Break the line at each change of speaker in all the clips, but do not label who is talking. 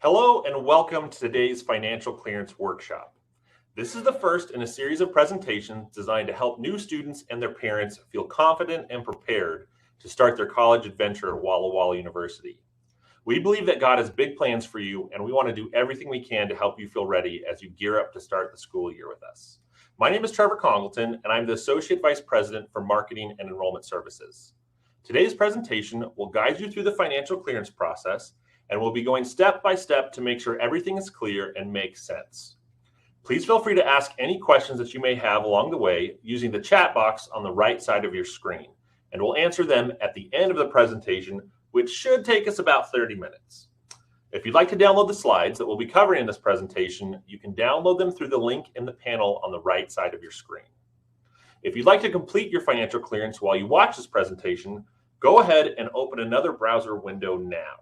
Hello and welcome to today's Financial Clearance Workshop. This is the first in a series of presentations designed to help new students and their parents feel confident and prepared to start their college adventure at WallaWallaU University. We believe that God has big plans for you, and we want to do everything we can to help you feel ready as you gear up to start the school year with us. My name is Trevor Congleton, and I'm the Associate Vice President for Marketing and Enrollment Services. Today's presentation will guide you through the financial clearance process, and we'll be going step by step to make sure everything is clear and makes sense. Please feel free to ask any questions that you may have along the way using the chat box on the right side of your screen, and we'll answer them at the end of the presentation, which should take us about 30 minutes. If you'd like to download the slides that we'll be covering in this presentation, you can download them through the link in the panel on the right side of your screen. If you'd like to complete your financial clearance while you watch this presentation, go ahead and open another browser window now.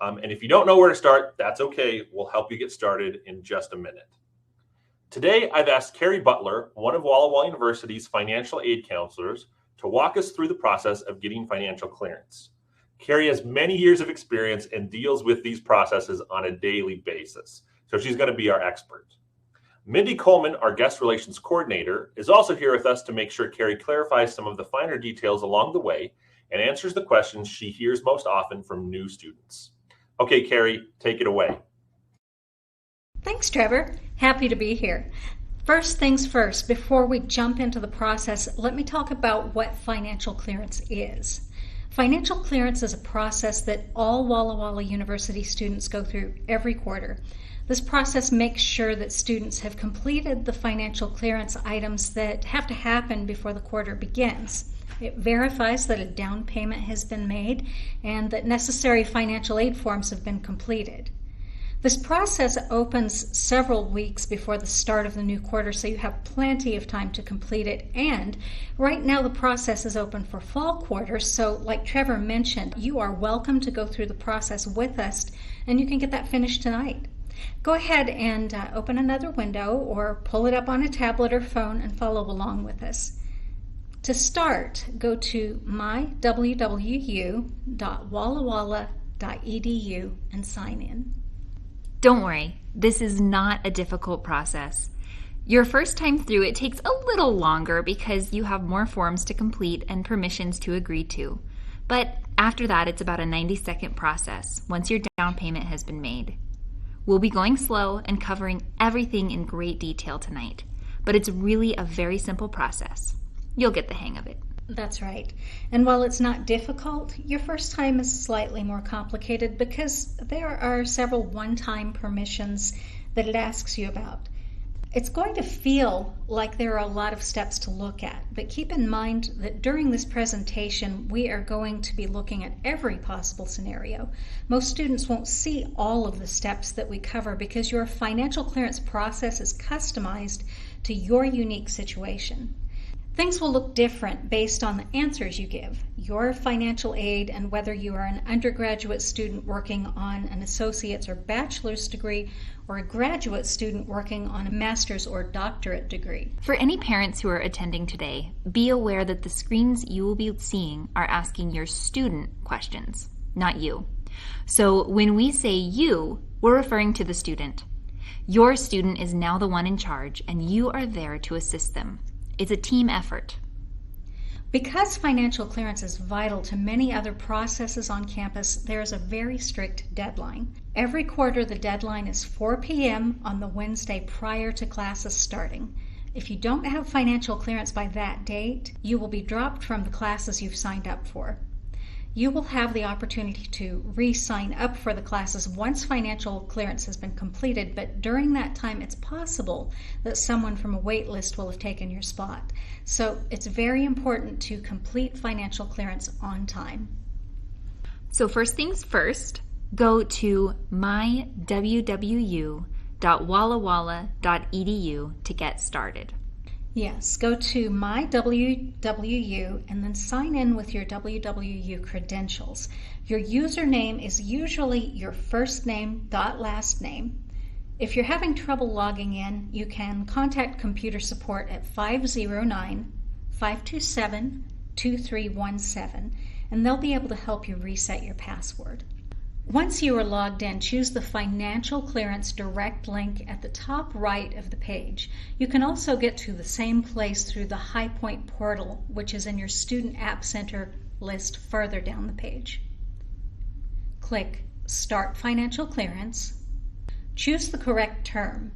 And if you don't know where to start, that's okay. We'll help you get started in just a minute. Today, I've asked Carrie Butler, one of WallaWallaU University's financial aid counselors, to walk us through the process of getting financial clearance. Carrie has many years of experience and deals with these processes on a daily basis, so she's going to be our expert. Mindy Coleman, our guest relations coordinator, is also here with us to make sure Carrie clarifies some of the finer details along the way and answers the questions she hears most often from new students. Okay, Carrie, take it away.
Thanks, Trevor. Happy to be here. First things first, before we jump into the process, let me talk about what financial clearance is. Financial clearance is a process that all WallaWallaU University students go through every quarter. This process makes sure that students have completed the financial clearance items that have to happen before the quarter begins. It verifies that a down payment has been made and that necessary financial aid forms have been completed. This process opens several weeks before the start of the new quarter, so you have plenty of time to complete it. And right now the process is open for fall quarter, so like Trevor mentioned, you are welcome to go through the process with us, and you can get that finished tonight. Go ahead and open another window or pull it up on a tablet or phone and follow along with us. To start, go to mywwu.wallawalla.edu and sign in.
Don't worry, this is not a difficult process. Your first time through, it takes a little longer because you have more forms to complete and permissions to agree to. But after that, it's about a 90-second process once your down payment has been made. We'll be going slow and covering everything in great detail tonight, but it's really a very simple process. You'll get the hang of it.
That's right. And while it's not difficult, your first time is slightly more complicated because there are several one-time permissions that it asks you about. It's going to feel like there are a lot of steps to look at, but keep in mind that during this presentation, we are going to be looking at every possible scenario. Most students won't see all of the steps that we cover because your financial clearance process is customized to your unique situation. Things will look different based on the answers you give, your financial aid, and whether you are an undergraduate student working on an associate's or bachelor's degree, or a graduate student working on a master's or doctorate degree.
For any parents who are attending today, be aware that the screens you will be seeing are asking your student questions, not you. So when we say you, we're referring to the student. Your student is now the one in charge, and you are there to assist them. It's a team effort.
Because financial clearance is vital to many other processes on campus, there is a very strict deadline. Every quarter, the deadline is 4 p.m. on the Wednesday prior to classes starting. If you don't have financial clearance by that date, you will be dropped from the classes you've signed up for. You will have the opportunity to re-sign up for the classes once financial clearance has been completed, but during that time it's possible that someone from a wait list will have taken your spot. So it's very important to complete financial clearance on time.
So first things first, go to mywwu.wallawalla.edu to get started.
Yes, go to My WWU and then sign in with your WWU credentials. Your username is usually your first name dot last name. If you're having trouble logging in, you can contact computer support at 509-527-2317, and they'll be able to help you reset your password. Once you are logged in, choose the Financial Clearance direct link at the top right of the page. You can also get to the same place through the High Point portal, which is in your Student App Center list further down the page. Click Start Financial Clearance. Choose the correct term.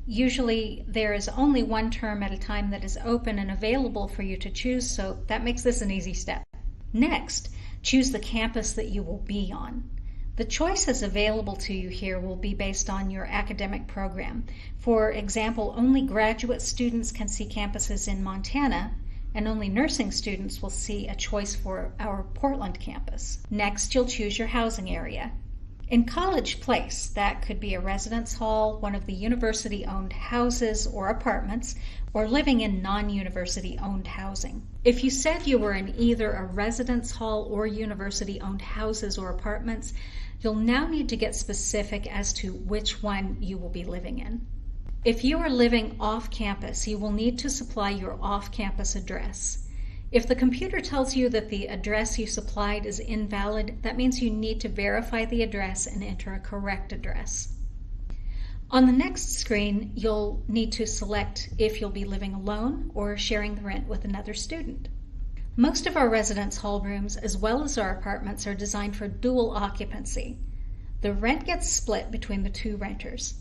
Usually there is only one term at a time that is open and available for you to choose, so that makes this an easy step. Next, choose the campus that you will be on. The choices available to you here will be based on your academic program. For example, only graduate students can see campuses in Montana, and only nursing students will see a choice for our Portland campus. Next, you'll choose your housing area. In College Place, that could be a residence hall, one of the university-owned houses or apartments, or living in non-university-owned housing. If you said you were in either a residence hall or university-owned houses or apartments, you'll now need to get specific as to which one you will be living in. If you are living off-campus, you will need to supply your off-campus address. If the computer tells you that the address you supplied is invalid, that means you need to verify the address and enter a correct address. On the next screen, you'll need to select if you'll be living alone or sharing the rent with another student. Most of our residence hall rooms, as well as our apartments, are designed for dual occupancy. The rent gets split between the two renters.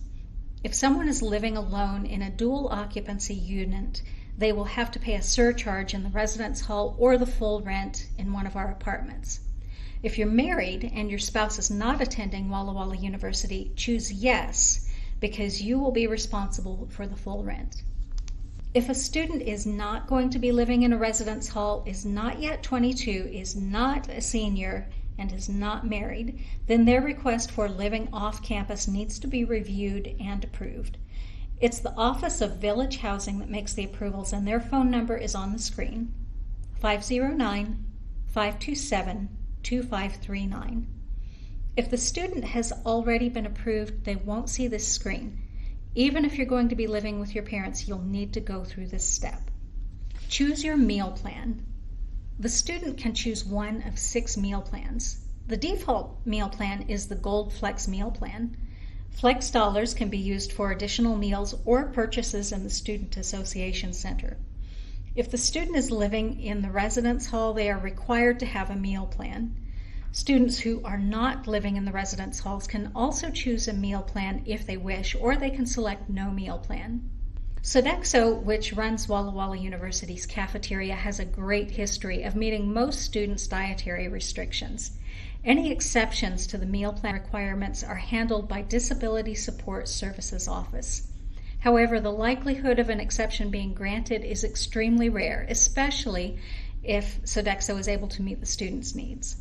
If someone is living alone in a dual occupancy unit, they will have to pay a surcharge in the residence hall or the full rent in one of our apartments. If you're married and your spouse is not attending WallaWallaU University, choose yes, because you will be responsible for the full rent. If a student is not going to be living in a residence hall, is not yet 22, is not a senior, and is not married, then their request for living off campus needs to be reviewed and approved. It's the Office of Village Housing that makes the approvals, and their phone number is on the screen, 509-527-2539. If the student has already been approved, they won't see this screen. Even if you're going to be living with your parents, you'll need to go through this step. Choose your meal plan. The student can choose one of 6 meal plans. The default meal plan is the Gold Flex meal plan. Flex dollars can be used for additional meals or purchases in the Student Association Center. If the student is living in the residence hall, they are required to have a meal plan. Students who are not living in the residence halls can also choose a meal plan if they wish, or they can select no meal plan. Sodexo, which runs WallaWallaU University's cafeteria, has a great history of meeting most students' dietary restrictions. Any exceptions to the meal plan requirements are handled by Disability Support Services Office. However, the likelihood of an exception being granted is extremely rare, especially if Sodexo is able to meet the student's needs.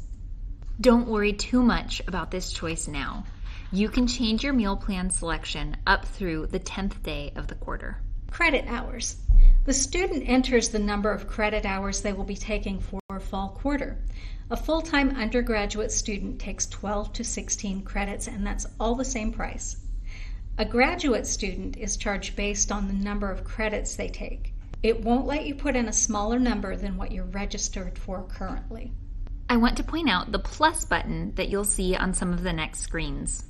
Don't worry too much about this choice now. You can change your meal plan selection up through the 10th day of the quarter.
Credit hours. The student enters the number of credit hours they will be taking for fall quarter. A full-time undergraduate student takes 12 to 16 credits, and that's all the same price. A graduate student is charged based on the number of credits they take. It won't let you put in a smaller number than what you're registered for currently.
I want to point out the plus button that you'll see on some of the next screens.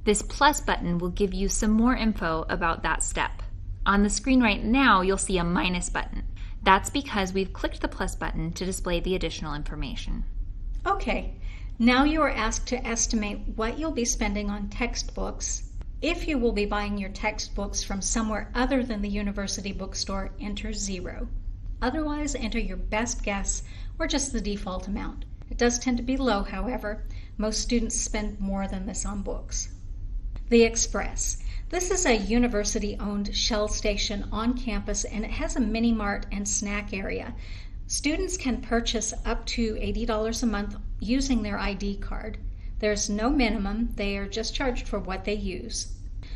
This plus button will give you some more info about that step. On the screen right now, you'll see a minus button. That's because we've clicked the plus button to display the additional information.
Okay, now you are asked to estimate what you'll be spending on textbooks. If you will be buying your textbooks from somewhere other than the university bookstore, enter 0. Otherwise, enter your best guess or just the default amount. It does tend to be low, however. Most students spend more than this on books. The Express. This is a university-owned Shell station on campus, and it has a mini mart and snack area. Students can purchase up to $80 a month using their ID card. There's no minimum. They are just charged for what they use.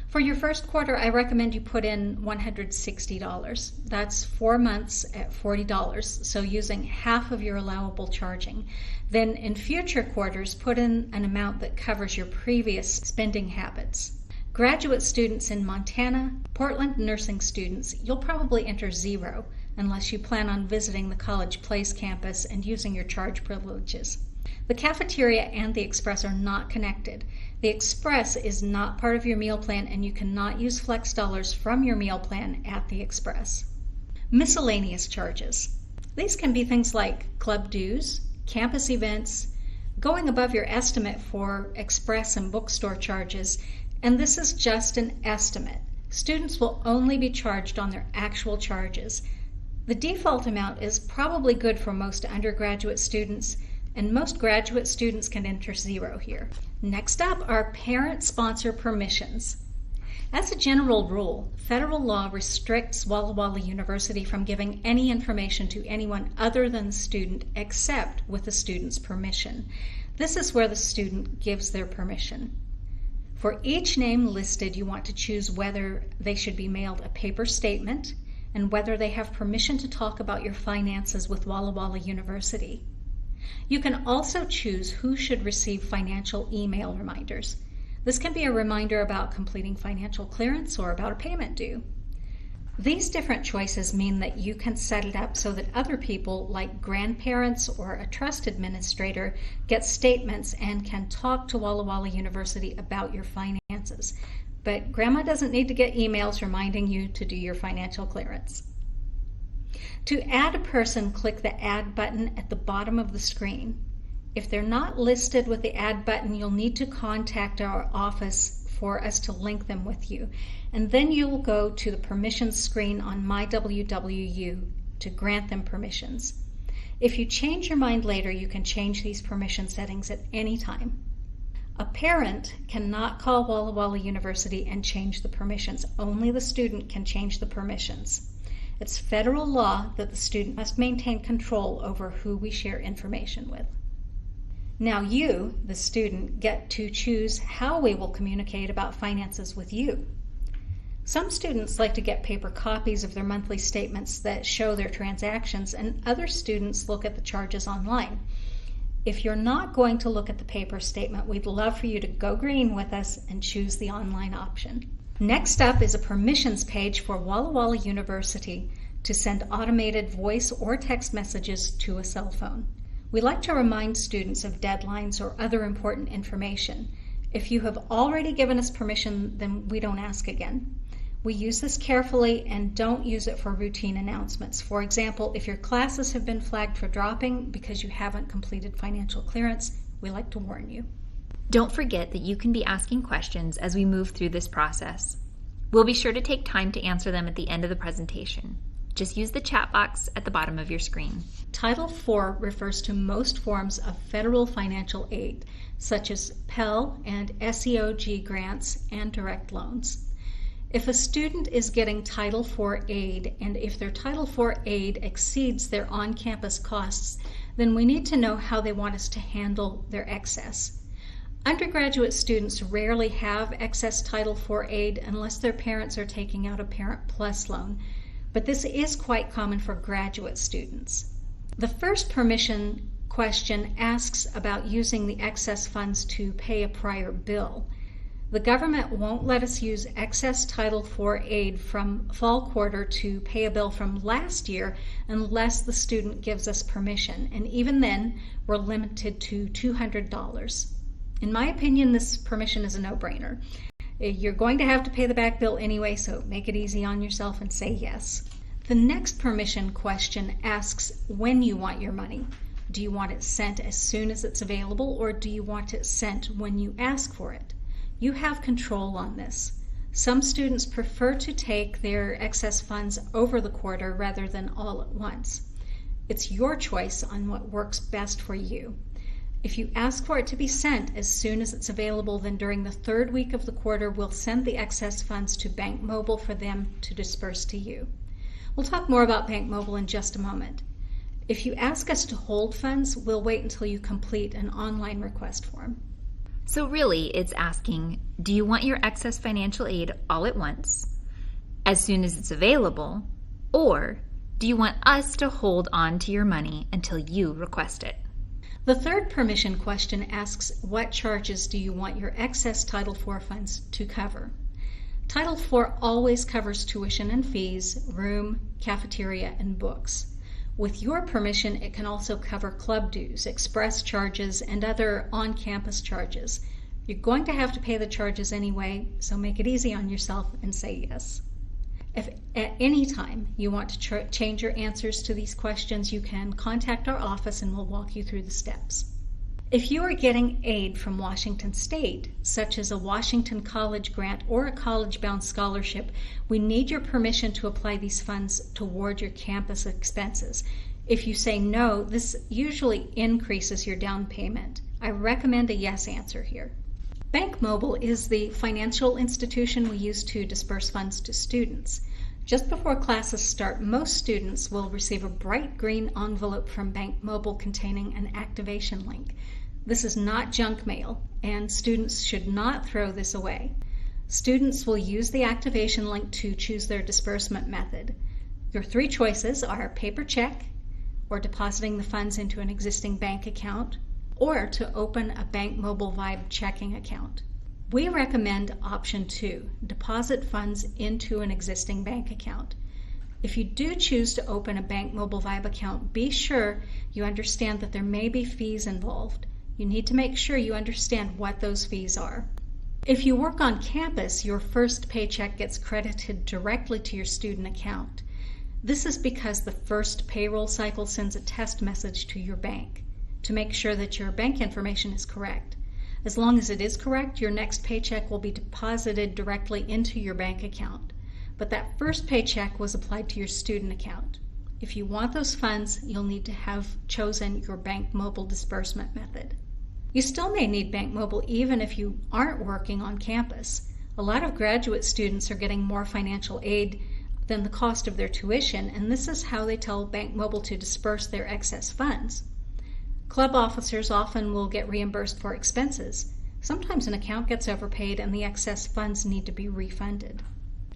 For your first quarter, I recommend you put in $160. That's 4 months at $40, so using half of your allowable charging. Then in future quarters, put in an amount that covers your previous spending habits. Graduate students in Montana, Portland nursing students, you'll probably enter 0 unless you plan on visiting the College Place campus and using your charge privileges. The cafeteria and the express are not connected. The express is not part of your meal plan, and you cannot use flex dollars from your meal plan at the express. Miscellaneous charges. These can be things like club dues, campus events, going above your estimate for express and bookstore charges, and this is just an estimate. Students will only be charged on their actual charges. The default amount is probably good for most undergraduate students, and most graduate students can enter zero here. Next up are parent-sponsor permissions. As a general rule, federal law restricts WallaWallaU University from giving any information to anyone other than the student except with the student's permission. This is where the student gives their permission. For each name listed, you want to choose whether they should be mailed a paper statement and whether they have permission to talk about your finances with WallaWallaU University. You can also choose who should receive financial email reminders. This can be a reminder about completing financial clearance or about a payment due. These different choices mean that you can set it up so that other people, like grandparents or a trust administrator, get statements and can talk to WallaWallaU University about your finances. But Grandma doesn't need to get emails reminding you to do your financial clearance. To add a person, click the Add button at the bottom of the screen. If they're not listed with the Add button, you'll need to contact our office for us to link them with you. And then you'll go to the permissions screen on My WWU to grant them permissions. If you change your mind later, you can change these permission settings at any time. A parent cannot call WallaWallaU University and change the permissions. Only the student can change the permissions. It's federal law that the student must maintain control over who we share information with. Now you, the student, get to choose how we will communicate about finances with you. Some students like to get paper copies of their monthly statements that show their transactions, and other students look at the charges online. If you're not going to look at the paper statement, we'd love for you to go green with us and choose the online option. Next up is a permissions page for WallaWallaU University to send automated voice or text messages to a cell phone. We like to remind students of deadlines or other important information. If you have already given us permission, then we don't ask again. We use this carefully and don't use it for routine announcements. For example, if your classes have been flagged for dropping because you haven't completed financial clearance, we like to warn you.
Don't forget that you can be asking questions as we move through this process. We'll be sure to take time to answer them at the end of the presentation. Just use the chat box at the bottom of your screen.
Title IV refers to most forms of federal financial aid, such as Pell and SEOG grants and direct loans. If a student is getting Title IV aid, and if their Title IV aid exceeds their on-campus costs, then we need to know how they want us to handle their excess. Undergraduate students rarely have excess Title IV aid unless their parents are taking out a Parent Plus loan, but this is quite common for graduate students. The first permission question asks about using the excess funds to pay a prior bill. The government won't let us use excess Title IV aid from fall quarter to pay a bill from last year unless the student gives us permission, and even then, we're limited to $200. In my opinion, this permission is a no-brainer. You're going to have to pay the back bill anyway, so make it easy on yourself and say yes. The next permission question asks when you want your money. Do you want it sent as soon as it's available, or do you want it sent when you ask for it? You have control on this. Some students prefer to take their excess funds over the quarter rather than all at once. It's your choice on what works best for you. If you ask for it to be sent as soon as it's available, then during the third week of the quarter, we'll send the excess funds to Bank Mobile for them to disperse to you. We'll talk more about Bank Mobile in just a moment. If you ask us to hold funds, we'll wait until you complete an online request form.
So really, it's asking, do you want your excess financial aid all at once, as soon as it's available, or do you want us to hold on to your money until you request it?
The third permission question asks, what charges do you want your excess Title IV funds to cover? Title IV always covers tuition and fees, room, cafeteria, and books. With your permission, it can also cover club dues, express charges, and other on-campus charges. You're going to have to pay the charges anyway, so make it easy on yourself and say yes. If at any time you want to change your answers to these questions, you can contact our office and we'll walk you through the steps. If you are getting aid from Washington State, such as a Washington College grant or a college-bound scholarship, we need your permission to apply these funds toward your campus expenses. If you say no, this usually increases your down payment. I recommend a yes answer here. BankMobile is the financial institution we use to disperse funds to students. Just before classes start, most students will receive a bright green envelope from BankMobile containing an activation link. This is not junk mail, and students should not throw this away. Students will use the activation link to choose their disbursement method. Your three choices are paper check, or depositing the funds into an existing bank account, or to open a BankMobile Vibe checking account. We recommend option 2, deposit funds into an existing bank account. If you do choose to open a BankMobile Vibe account, be sure you understand that there may be fees involved. You need to make sure you understand what those fees are. If you work on campus, your first paycheck gets credited directly to your student account. This is because the first payroll cycle sends a test message to your bank to make sure that your bank information is correct. As long as it is correct, your next paycheck will be deposited directly into your bank account. But that first paycheck was applied to your student account. If you want those funds, you'll need to have chosen your BankMobile disbursement method. You still may need BankMobile even if you aren't working on campus. A lot of graduate students are getting more financial aid than the cost of their tuition, and this is how they tell BankMobile to disperse their excess funds. Club officers often will get reimbursed for expenses. Sometimes an account gets overpaid and the excess funds need to be refunded.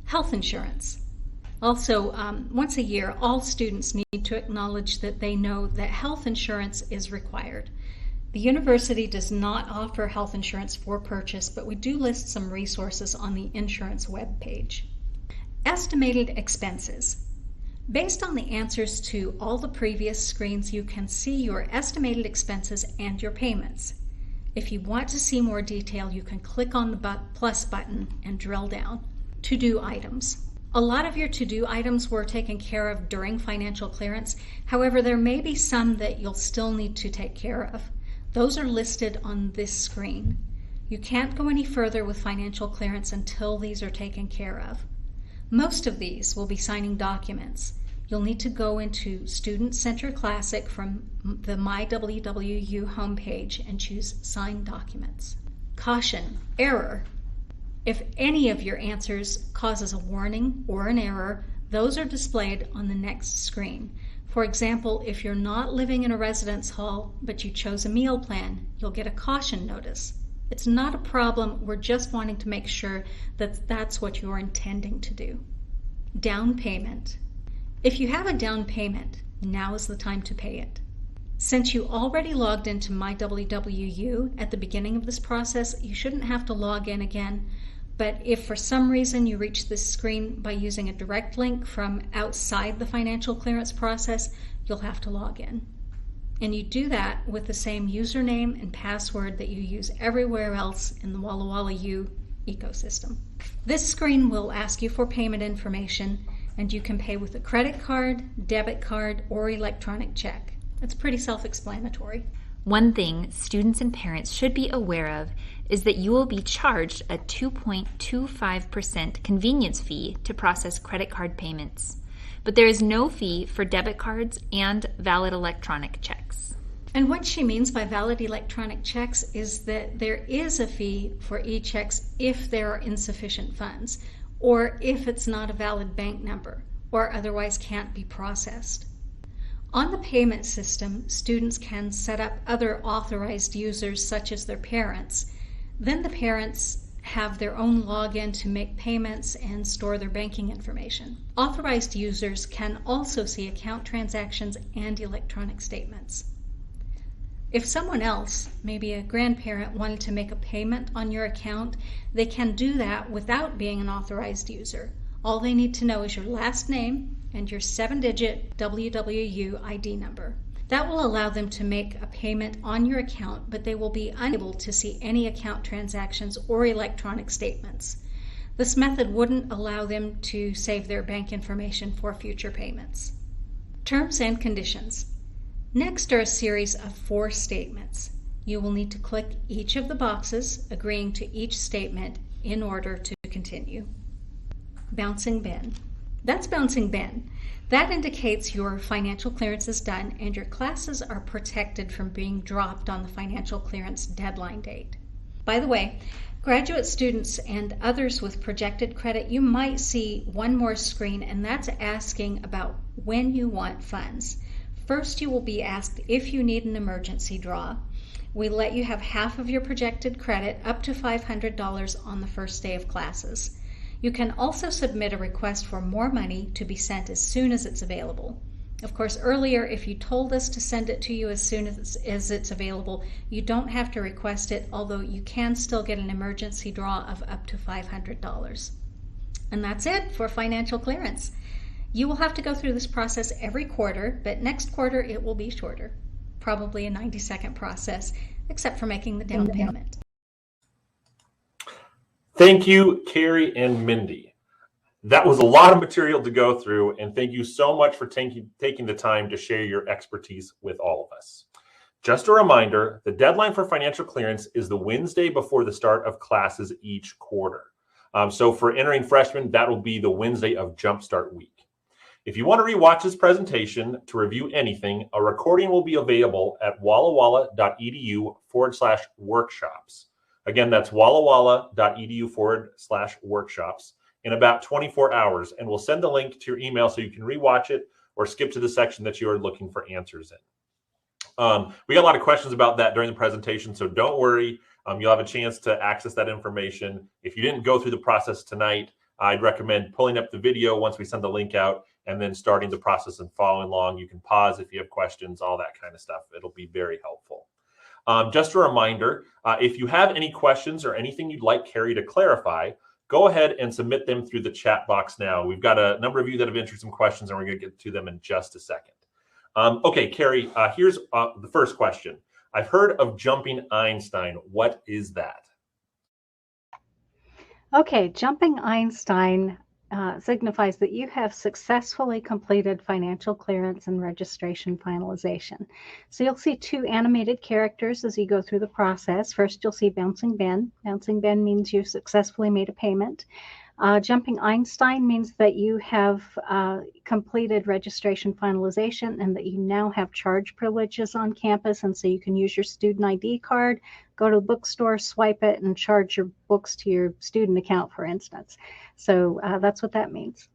Health insurance. Also, once a year, all students need to acknowledge that they know that health insurance is required. The university does not offer health insurance for purchase, but we do list some resources on the insurance webpage. Estimated expenses. Based on the answers to all the previous screens, you can see your estimated expenses and your payments. If you want to see more detail, you can click on the plus button and drill down. To-do items. A lot of your to-do items were taken care of during financial clearance. However, there may be some that you'll still need to take care of. Those are listed on this screen. You can't go any further with financial clearance until these are taken care of. Most of these will be signing documents. You'll need to go into Student Center Classic from the MyWallaWallaU homepage and choose Sign Documents. Caution, error. If any of your answers causes a warning or an error, those are displayed on the next screen. For example, if you're not living in a residence hall but you chose a meal plan, you'll get a caution notice. It's not a problem, we're just wanting to make sure that that's what you're intending to do. Down payment. If you have a down payment, now is the time to pay it. Since you already logged into MyWallaWallaU at the beginning of this process, you shouldn't have to log in again. But if for some reason you reach this screen by using a direct link from outside the financial clearance process, you'll have to log in. And you do that with the same username and password that you use everywhere else in the WallaWallaU ecosystem. This screen will ask you for payment information, and you can pay with a credit card, debit card, or electronic check. It's pretty self-explanatory.
One thing students and parents should be aware of is that you will be charged a 2.25% convenience fee to process credit card payments. But there is no fee for debit cards and valid electronic checks.
And what she means by valid electronic checks is that there is a fee for e-checks if there are insufficient funds, or if it's not a valid bank number, or otherwise can't be processed. On the payment system, students can set up other authorized users such as their parents. Then the parents have their own login to make payments and store their banking information. Authorized users can also see account transactions and electronic statements. If someone else, maybe a grandparent, wanted to make a payment on your account, they can do that without being an authorized user. All they need to know is your last name, and your 7-digit WWU ID number. That will allow them to make a payment on your account, but they will be unable to see any account transactions or electronic statements. This method wouldn't allow them to save their bank information for future payments. Terms and conditions. Next are a series of 4 statements. You will need to click each of the boxes, agreeing to each statement in order to continue. Bouncing bin. That's bouncing bin. That indicates your financial clearance is done and your classes are protected from being dropped on the financial clearance deadline date. By the way, graduate students and others with projected credit, you might see one more screen, and that's asking about when you want funds. First, you will be asked if you need an emergency draw. We let you have half of your projected credit, up to $500 on the first day of classes. You can also submit a request for more money to be sent as soon as it's available. Of course, earlier, if you told us to send it to you as soon as it's available, you don't have to request it, although you can still get an emergency draw of up to $500. And that's it for financial clearance. You will have to go through this process every quarter, but next quarter it will be shorter. Probably a 90-second process, except for making the down payment.
Thank you, Carrie and Mindy. That was a lot of material to go through, and thank you so much for taking the time to share your expertise with all of us. Just a reminder, the deadline for financial clearance is the Wednesday before the start of classes each quarter. So for entering freshmen, that will be the Wednesday of Jumpstart week. If you want to rewatch this presentation to review anything, a recording will be available at WallaWallaU.edu/workshops. Again, that's WallaWallaU.edu/workshops in about 24 hours, and we'll send the link to your email so you can rewatch it or skip to the section that you are looking for answers in. We got a lot of questions about that during the presentation, so don't worry. You'll have a chance to access that information. If you didn't go through the process tonight, I'd recommend pulling up the video once we send the link out and then starting the process and following along. You can pause if you have questions, all that kind of stuff. It'll be very helpful. Just a reminder, if you have any questions or anything you'd like Carrie to clarify, go ahead and submit them through the chat box now. We've got a number of you that have entered some questions, and we're going to get to them in just a second. Okay, Carrie, here's the first question. I've heard of jumping Einstein. What is that?
Okay, jumping Einstein signifies that you have successfully completed financial clearance and registration finalization. So you'll see 2 animated characters as you go through the process. First, you'll see bouncing bin. Bouncing bin means you've successfully made a payment. Jumping Einstein means that you have completed registration finalization and that you now have charge privileges on campus, and so you can use your student ID card, go to the bookstore, swipe it, and charge your books to your student account, for instance. So that's what that means.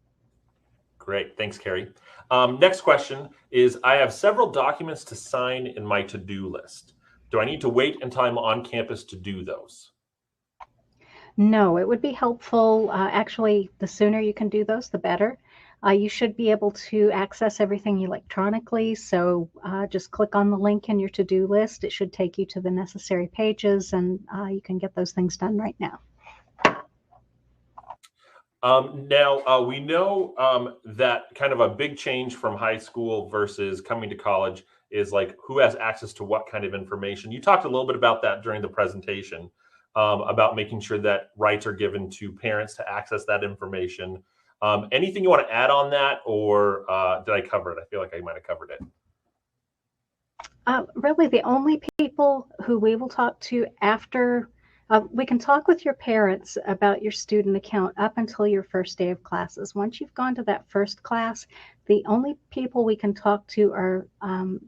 Great. Thanks, Carrie. Next question is, I have several documents to sign in my to-do list. Do I need to wait until I'm on campus to do those?
No, it would be helpful. Actually, the sooner you can do those, the better. You should be able to access everything electronically. So just click on the link in your to-do list. It should take you to the necessary pages, and you can get those things done right now.
Now, we know that kind of a big change from high school versus coming to college is like who has access to what kind of information. You talked a little bit about that during the presentation. About making sure that rights are given to parents to access that information. Anything you want to add on that, or did I cover it? I feel like I might have covered it.
Really, the only people who we will talk to after, we can talk with your parents about your student account up until your first day of classes. Once you've gone to that first class, the only people we can talk to are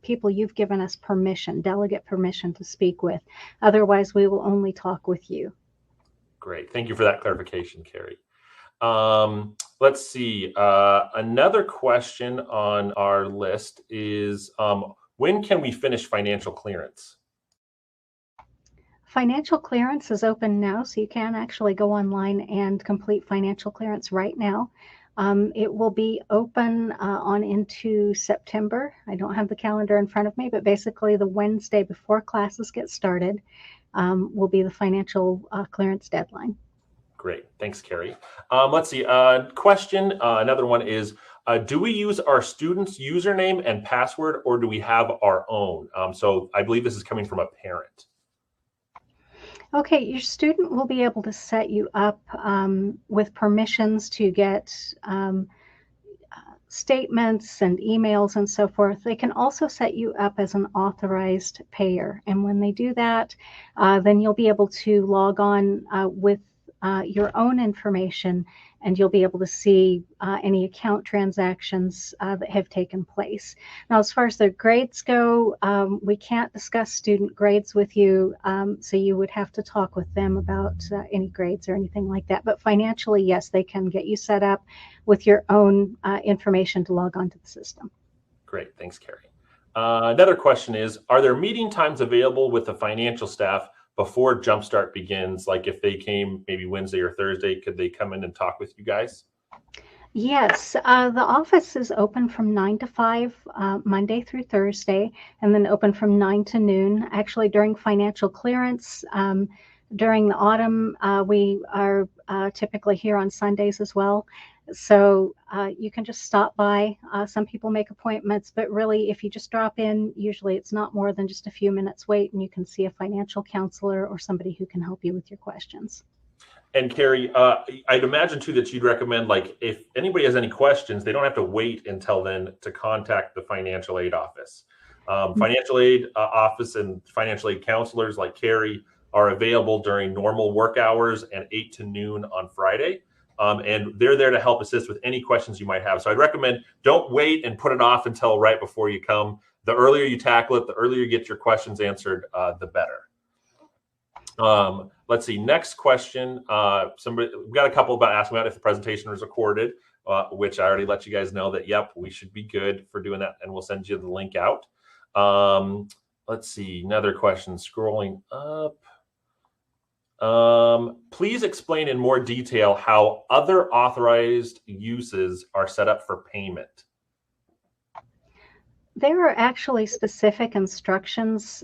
people you've given us permission, delegate permission to speak with. Otherwise, we will only talk with you.
Great. Thank you for that clarification, Carrie. Let's see. Another question on our list is, when can we finish financial clearance?
Financial clearance is open now, so you can actually go online and complete financial clearance right now. It will be open on into September. I don't have the calendar in front of me, but basically the Wednesday before classes get started will be the financial clearance deadline.
Great. Thanks, Carrie. Let's see. Question. Another one is, Do we use our student's username and password, or do we have our own? So I believe this is coming from a parent.
Okay, your student will be able to set you up with permissions to get statements and emails and so forth. They can also set you up as an authorized payer. And when they do that, then you'll be able to log on with your own information, and you'll be able to see any account transactions that have taken place. Now, as far as their grades go, we can't discuss student grades with you, so you would have to talk with them about any grades or anything like that. But financially, yes, they can get you set up with your own information to log on to the system.
Great, thanks, Carrie. Another question is, are there meeting times available with the financial staff before Jumpstart begins? Like if they came maybe Wednesday or Thursday, could they come in and talk with you guys?
Yes, the office is open from 9 to 5, Monday through Thursday, and then open from 9 to noon. Actually, during financial clearance, during the autumn, we are typically here on Sundays as well. So you can just stop by. Some people make appointments, but really, if you just drop in, usually it's not more than just a few minutes wait, and you can see a financial counselor or somebody who can help you with your questions.
And Carrie, I'd imagine too that you'd recommend, like, if anybody has any questions, they don't have to wait until then to contact the financial aid office. Financial aid office and financial aid counselors like Carrie are available during normal work hours and 8 to noon on Friday. And they're there to help assist with any questions you might have. So I'd recommend don't wait and put it off until right before you come. The earlier you tackle it, the earlier you get your questions answered, the better. Let's see. Next question. We got a couple about asking about if the presentation was recorded, which I already let you guys know that, yep, we should be good for doing that. And we'll send you the link out. Let's see. Another question scrolling up. Please explain in more detail how other authorized uses are set up for payment.
There are actually specific instructions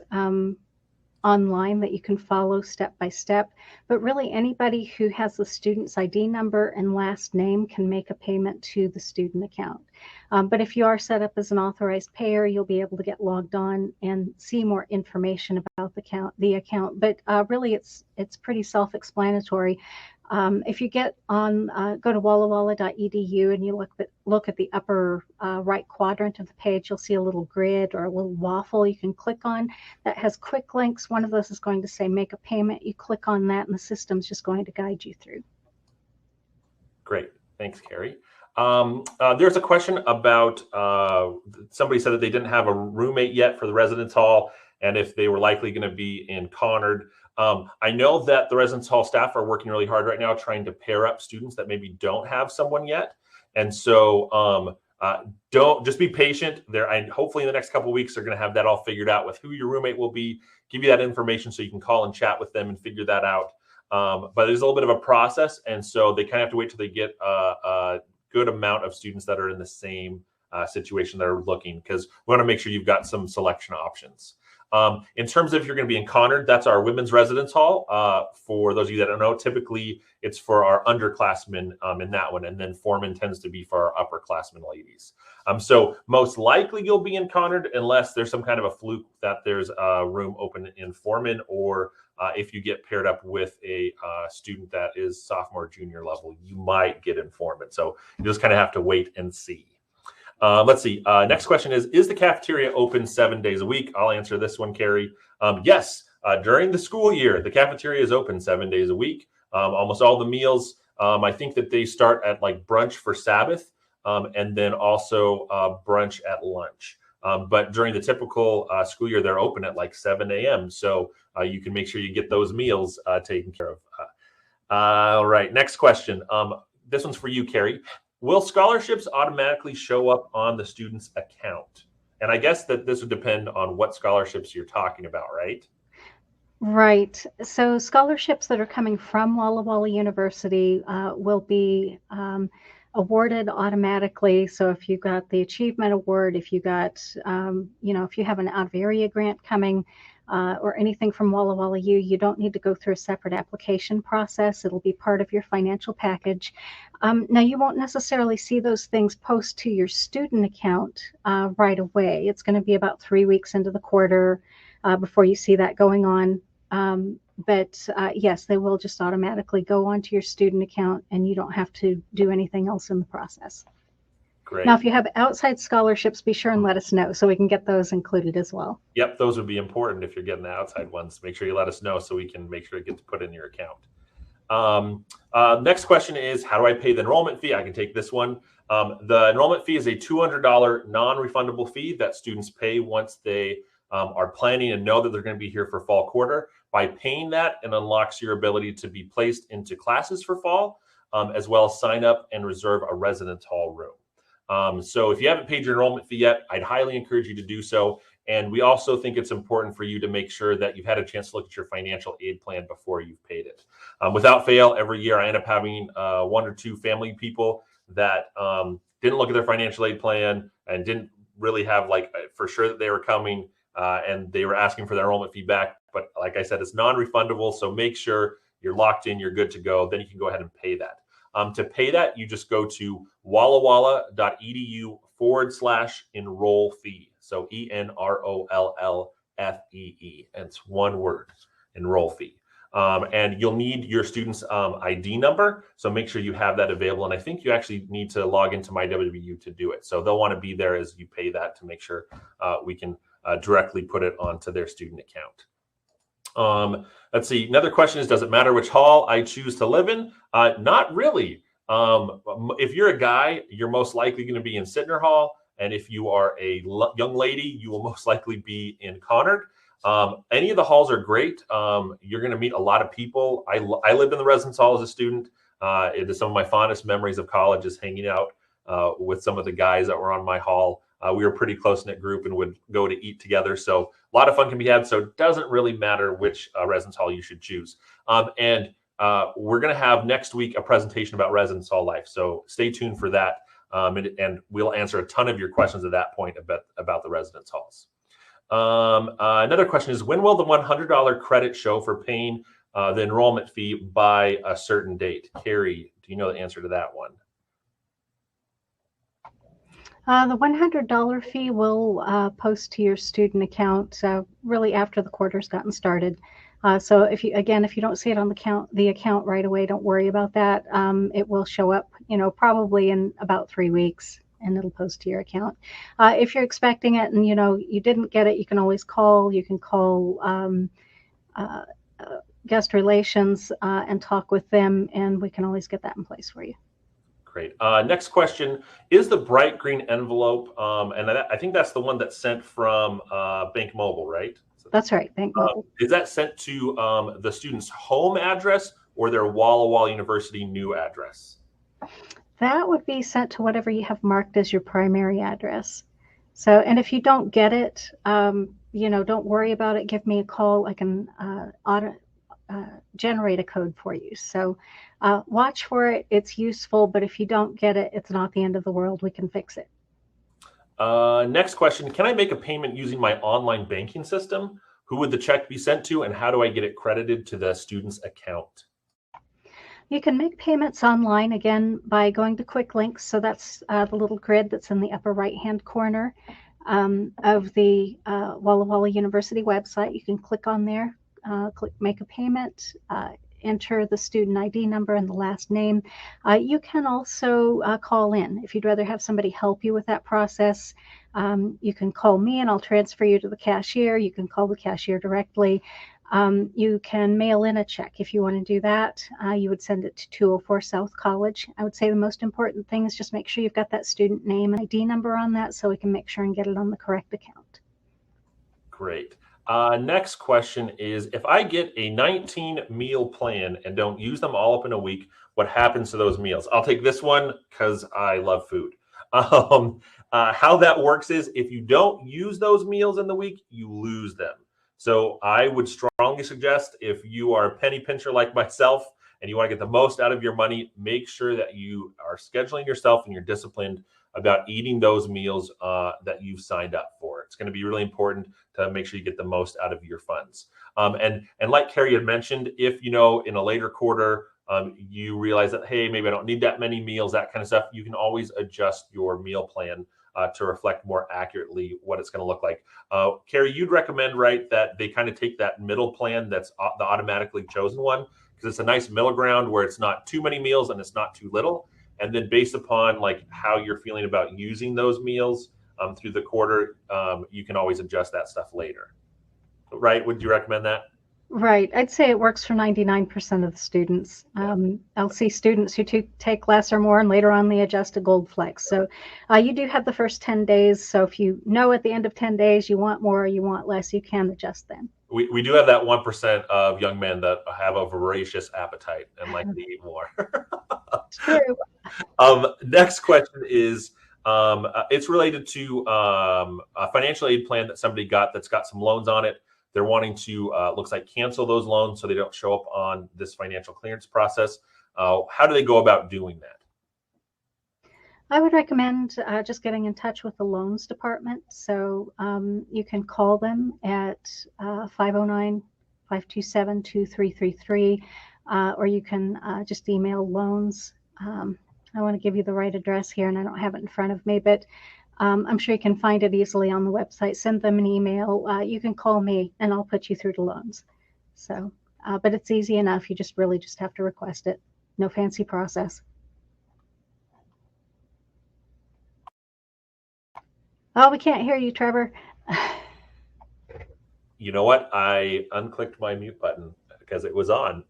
online that you can follow step by step, but really anybody who has the student's ID number and last name can make a payment to the student account. But if you are set up as an authorized payer, you'll be able to get logged on and see more information about the account. But really, it's pretty self-explanatory. If you get on, go to WallaWallaU.edu and you look at the upper right quadrant of the page, you'll see a little grid or a little waffle you can click on that has quick links. One of those is going to say make a payment. You click on that and the system's just going to guide you through.
Great. Thanks, Carrie. There's a question about somebody said that they didn't have a roommate yet for the residence hall and if they were likely going to be in Conard. I know that the residence hall staff are working really hard right now trying to pair up students that maybe don't have someone yet. And so don't just be patient there. And hopefully in the next couple of weeks, they're going to have that all figured out with who your roommate will be, give you that information so you can call and chat with them and figure that out. But there's a little bit of a process. And so they kind of have to wait till they get a good amount of students that are in the same situation that are looking, because we want to make sure you've got some selection options. In terms of if you're going to be in Conard, that's our women's residence hall. For those of you that don't know, typically it's for our underclassmen in that one, and then Foreman tends to be for our upperclassmen ladies. So most likely you'll be in Conard unless there's some kind of a fluke that there's a room open in Foreman, or if you get paired up with a student that is sophomore, junior level, you might get in Foreman. So you just kind of have to wait and see. Let's see. Next question is the cafeteria open 7 days a week? I'll answer this one, Carrie. Yes, during the school year, the cafeteria is open 7 days a week. Almost all the meals, I think that they start at like brunch for Sabbath, and then also brunch at lunch. But during the typical school year, they're open at like 7 a.m. So you can make sure you get those meals taken care of. All right, next question. This one's for you, Carrie. Will scholarships automatically show up on the student's account? And I guess that this would depend on what scholarships you're talking about, right?
Right. So scholarships that are coming from WallaWallaU University will be awarded automatically. So if you got the Achievement Award, if you got, if you have an out of area grant coming, or anything from WallaWallaU, you don't need to go through a separate application process. It'll be part of your financial package. Now, you won't necessarily see those things post to your student account right away. It's going to be about 3 weeks into the quarter before you see that going on. But yes, they will just automatically go onto your student account, and you don't have to do anything else in the process.
Great.
Now, if you have outside scholarships, be sure and let us know so we can get those included as well.
Yep, those would be important if you're getting the outside ones. Make sure you let us know so we can make sure it gets put in your account. Next question is, how do I pay the enrollment fee? I can take this one. The enrollment fee is a $200 non-refundable fee that students pay once they are planning and know that they're going to be here for fall quarter. By paying that, it unlocks your ability to be placed into classes for fall, as well as sign up and reserve a residence hall room. So if you haven't paid your enrollment fee yet, I'd highly encourage you to do so. And we also think it's important for you to make sure that you've had a chance to look at your financial aid plan before you've paid it. Without fail, every year I end up having 1 or 2 family people that didn't look at their financial aid plan and didn't really have for sure that they were coming and they were asking for their enrollment fee back. But like I said, it's non-refundable. So make sure you're locked in, you're good to go. Then you can go ahead and pay that. To pay that, you just go to wallawalla.edu/enroll fee. So ENROLLFEE. And it's one word, enroll fee. And you'll need your student's ID number. So make sure you have that available. And I think you actually need to log into MyWWU to do it. So they'll want to be there as you pay that to make sure we can directly put it onto their student account. Let's see. Another question is, does it matter which hall I choose to live in? Not really. If you're a guy, you're most likely going to be in Sittner Hall. And if you are a young lady, you will most likely be in Conard. Any of the halls are great. You're going to meet a lot of people. I lived in the residence hall as a student. It is some of my fondest memories of college is hanging out with some of the guys that were on my hall. We were a pretty close-knit group and would go to eat together. So a lot of fun can be had. So it doesn't really matter which residence hall you should choose. And we're going to have next week a presentation about residence hall life. So stay tuned for that. And we'll answer a ton of your questions at that point about the residence halls. Another question is, when will the $100 credit show for paying the enrollment fee by a certain date? Carrie, do you know the answer to that one?
The $100 fee will post to your student account really after the quarter's gotten started. So if you don't see it on the account right away, don't worry about that. It will show up, probably in about 3 weeks, and it'll post to your account. If you're expecting it and you didn't get it, you can always call. You can call guest relations and talk with them, and we can always get that in place for you.
Great. Next question, is the bright green envelope, and I think that's the one that's sent from Bank Mobile, right?
That's right, Bank Mobile.
Is that sent to the student's home address or their WallaWallaU University new address?
That would be sent to whatever you have marked as your primary address. So, and if you don't get it, don't worry about it. Give me a call. I can generate a code for you. So watch for it. It's useful, but if you don't get it, it's not the end of the world. We can fix it.
Next question, can I make a payment using my online banking system? Who would the check be sent to, and how do I get it credited to the student's account?
You can make payments online, again, by going to quick links. So that's the little grid that's in the upper right-hand corner of the WallaWallaU University website. You can click on there, click Make a Payment, enter the student ID number and the last name. You can also call in. If you'd rather have somebody help you with that process, you can call me and I'll transfer you to the cashier. You can call the cashier directly. You can mail in a check. If you want to do that, you would send it to 204 South College. I would say the most important thing is just make sure you've got that student name and ID number on that so we can make sure and get it on the correct account.
Great. Next question is, if I get a 19 meal plan and don't use them all up in a week, what happens to those meals? I'll take this one because I love food. How that works is if you don't use those meals in the week, you lose them. So I would strongly suggest, if you are a penny pincher like myself and you want to get the most out of your money, make sure that you are scheduling yourself and you're disciplined about eating those meals that you've signed up for. It's going to be really important to make sure you get the most out of your funds. And like Carrie had mentioned, if in a later quarter you realize that, hey, maybe I don't need that many meals, that kind of stuff, you can always adjust your meal plan to reflect more accurately what it's going to look like. Carrie, you'd recommend, right, that they kind of take that middle plan that's the automatically chosen one, because it's a nice middle ground where it's not too many meals and it's not too little. And then based upon like how you're feeling about using those meals through the quarter, you can always adjust that stuff later. Right? Would you recommend that?
Right. I'd say it works for 99% of the students. I'll see students who take less or more, and later on they adjust to Gold Flex. So you do have the first 10 days. So if you know at the end of 10 days you want more or you want less, you can adjust then.
We do have that 1% of young men that have a voracious appetite and like to eat more.
True.
Next question is, it's related to a financial aid plan that somebody got that's got some loans on it. They're wanting to, looks like, cancel those loans so they don't show up on this financial clearance process. How do they go about doing that?
I would recommend just getting in touch with the loans department. So you can call them at 509-527-2333, or you can just email loans. I want to give you the right address here, and I don't have it in front of me, but I'm sure you can find it easily on the website. Send them an email. You can call me, and I'll put you through to loans. So, but it's easy enough. You just have to request it. No fancy process. Oh, we can't hear you, Trevor.
You know what? I unclicked my mute button because it was on.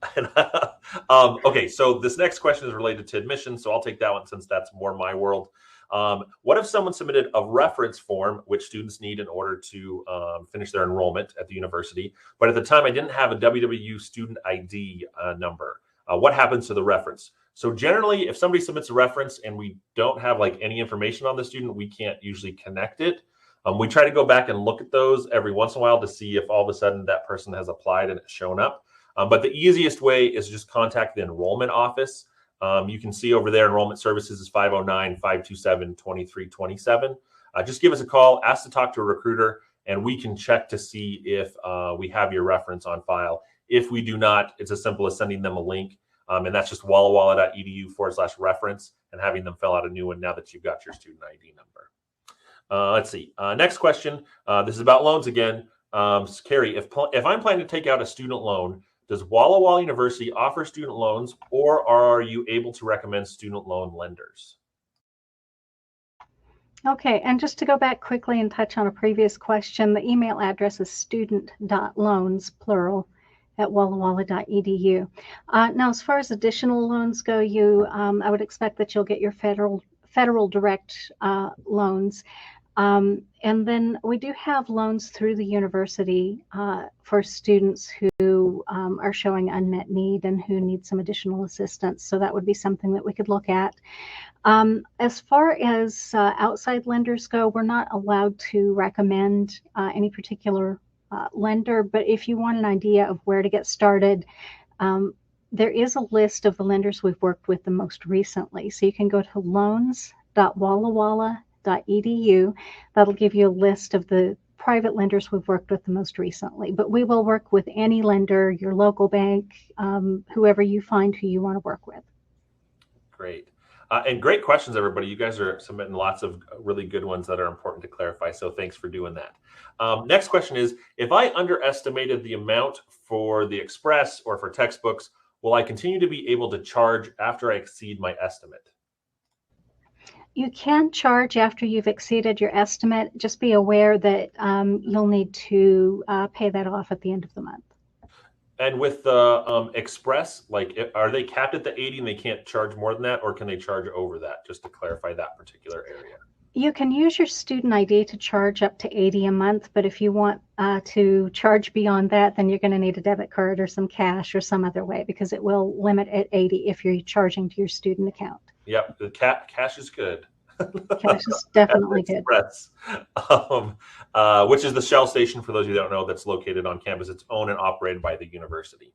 Okay, so this next question is related to admissions, so I'll take that one since that's more my world. What if someone submitted a reference form, which students need in order to finish their enrollment at the university, but at the time I didn't have a WWU student ID number? What happens to the reference? So generally, if somebody submits a reference and we don't have like any information on the student, we can't usually connect it. We try to go back and look at those every once in a while to see if all of a sudden that person has applied and it's shown up. But the easiest way is just contact the enrollment office. You can see over there, enrollment services is 509-527-2327. Just give us a call, ask to talk to a recruiter, and we can check to see if we have your reference on file. If we do not, it's as simple as sending them a link. And that's just WallaWallaU.edu/reference and having them fill out a new one now that you've got your student ID number. Let's see. Next question. This is about loans again. Carrie, if I'm planning to take out a student loan, does WallaWallaU University offer student loans, or are you able to recommend student loan lenders?
Okay, and just to go back quickly and touch on a previous question, the email address is student.loans, plural, at WallaWallaU.edu. Now, as far as additional loans go, I would expect that you'll get your federal direct loans. And then we do have loans through the university for students who are showing unmet need and who need some additional assistance. So that would be something that we could look at. As far as outside lenders go, we're not allowed to recommend any particular lender, but if you want an idea of where to get started, there is a list of the lenders we've worked with the most recently. So you can go to loans.wallawalla.edu. That'll give you a list of the private lenders we've worked with the most recently. But we will work with any lender, your local bank, whoever you find who you want to work with.
Great. And great questions, everybody. You guys are submitting lots of really good ones that are important to clarify. So thanks for doing that. Next question is, if I underestimated the amount for the Express or for textbooks, will I continue to be able to charge after I exceed my estimate?
You can charge after you've exceeded your estimate. Just be aware that you'll need to pay that off at the end of the month.
And with the Express, like, are they capped at the 80 and they can't charge more than that, or can they charge over that? Just to clarify that particular area.
You can use your student ID to charge up to 80 a month, but if you want to charge beyond that, then you're going to need a debit card or some cash or some other way, because it will limit at 80 if you're charging to your student account.
Yep, the cash is good.
Cash is definitely good.
Express, which is the Shell station, for those of you who don't know, that's located on campus. It's owned and operated by the university.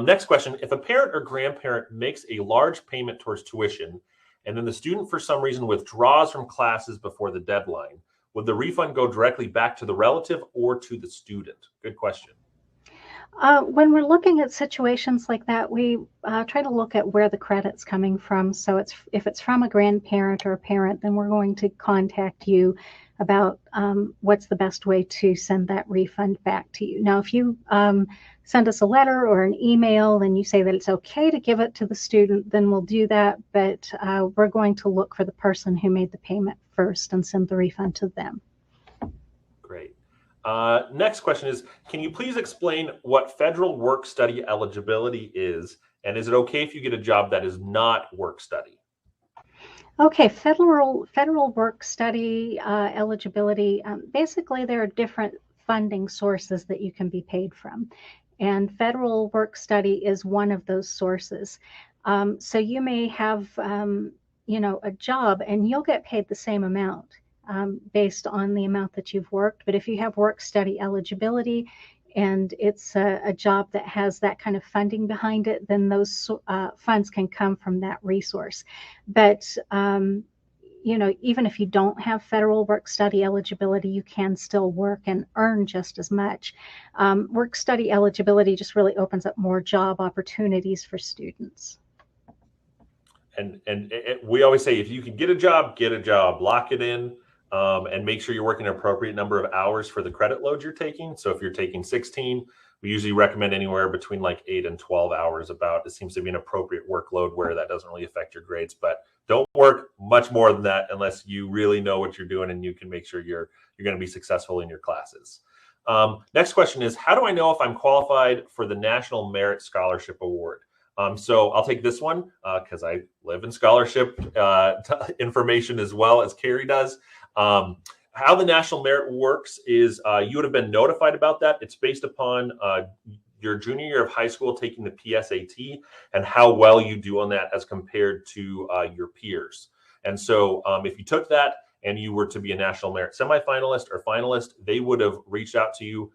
Next question, if a parent or grandparent makes a large payment towards tuition and then the student for some reason withdraws from classes before the deadline, would the refund go directly back to the relative or to the student? Good question.
When we're looking at situations like that, we try to look at where the credit's coming from. So if it's from a grandparent or a parent, then we're going to contact you about what's the best way to send that refund back to you. Now, if you send us a letter or an email and you say that it's okay to give it to the student, then we'll do that. But we're going to look for the person who made the payment first and send the refund to them.
Great. Next question is, can you please explain what federal work study eligibility is? And is it okay if you get a job that is not work study?
Okay, federal work study eligibility, basically there are different funding sources that you can be paid from. And federal work study is one of those sources. So you may have, a job and you'll get paid the same amount based on the amount that you've worked. But if you have work study eligibility and it's a job that has that kind of funding behind it, then those funds can come from that resource. But even if you don't have federal work study eligibility, you can still work and earn just as much. Work study eligibility just really opens up more job opportunities for students.
And we always say, if you can get a job, lock it in, and make sure you're working an appropriate number of hours for the credit load you're taking. So if you're taking 16, we usually recommend anywhere between like 8 and 12 hours about. It seems to be an appropriate workload where that doesn't really affect your grades, but don't work much more than that unless you really know what you're doing and you can make sure you're going to be successful in your classes. Next question is, how do I know if I'm qualified for the National Merit Scholarship Award? So I'll take this one because I live in scholarship information as well as Carrie does. How the National Merit works is you would have been notified about that. It's based upon your junior year of high school taking the PSAT and how well you do on that as compared to your peers. And so if you took that and you were to be a National Merit semifinalist or finalist, they would have reached out to you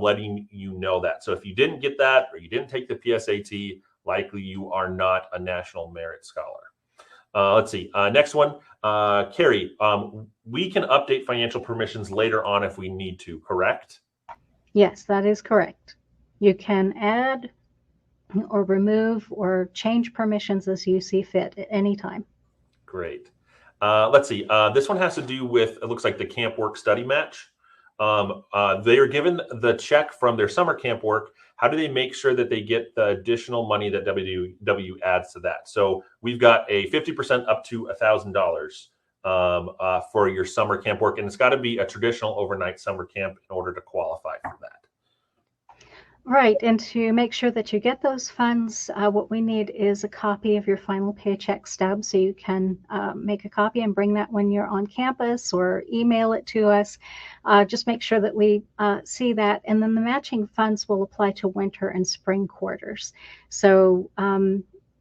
letting you know that. So if you didn't get that or you didn't take the PSAT, likely you are not a National Merit Scholar. Let's see. Next one. Carrie, we can update financial permissions later on if we need to, correct?
Yes, that is correct. You can add or remove or change permissions as you see fit at any time.
Great. Let's see. This one has to do with, it looks like the camp work study match. They are given the check from their summer camp work. How do they make sure that they get the additional money that WW adds to that? So we've got a 50% up to $1,000 for your summer camp work, and it's got to be a traditional overnight summer camp in order to qualify for that.
Right, and to make sure that you get those funds, what we need is a copy of your final paycheck stub, so you can make a copy and bring that when you're on campus or email it to us. Just make sure that we see that, and then the matching funds will apply to winter and spring quarters. So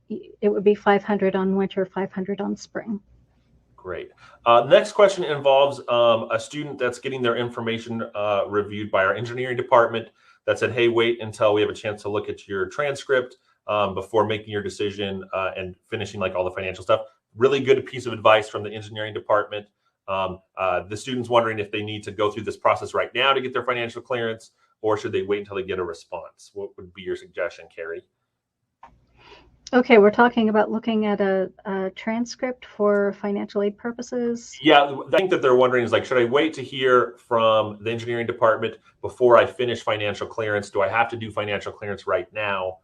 it would be $500 on winter, $500 on spring.
Great. Next question involves a student that's getting their information reviewed by our engineering department that said, hey, wait until we have a chance to look at your transcript before making your decision and finishing like all the financial stuff. Really good piece of advice from the engineering department. The student's wondering if they need to go through this process right now to get their financial clearance, or should they wait until they get a response? What would be your suggestion, Carrie?
Okay, we're talking about looking at a transcript for financial aid purposes.
Yeah, I think that they're wondering is like, should I wait to hear from the engineering department before I finish financial clearance? Do I have to do financial clearance right now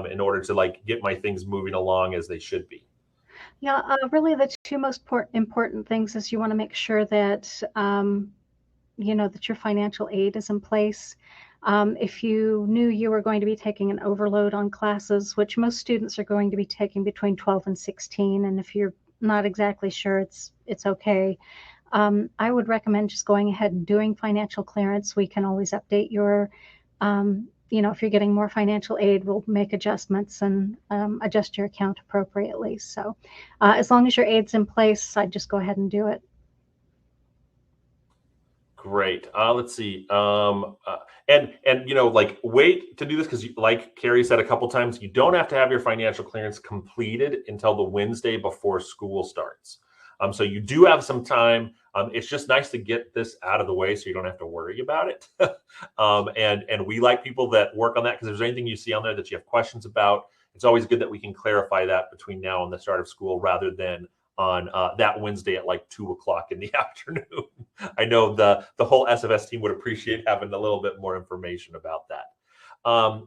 in order to like get my things moving along as they should be?
Yeah, really the two most important things is you want to make sure that, that your financial aid is in place. If you knew you were going to be taking an overload on classes, which most students are going to be taking between 12 and 16, and if you're not exactly sure, it's okay. I would recommend just going ahead and doing financial clearance. We can always update your, if you're getting more financial aid, we'll make adjustments and adjust your account appropriately. So as long as your aid's in place, I'd just go ahead and do it. Great.
Let's see. And And like wait to do this because, like Carrie said a couple times, you don't have to have your financial clearance completed until the Wednesday before school starts. So you do have some time. It's just nice to get this out of the way so you don't have to worry about it. And we like people that work on that, because if there's anything you see on there that you have questions about, it's always good that we can clarify that between now and the start of school rather than on that Wednesday at like 2:00 in the afternoon. I know the whole SFS team would appreciate having a little bit more information about that.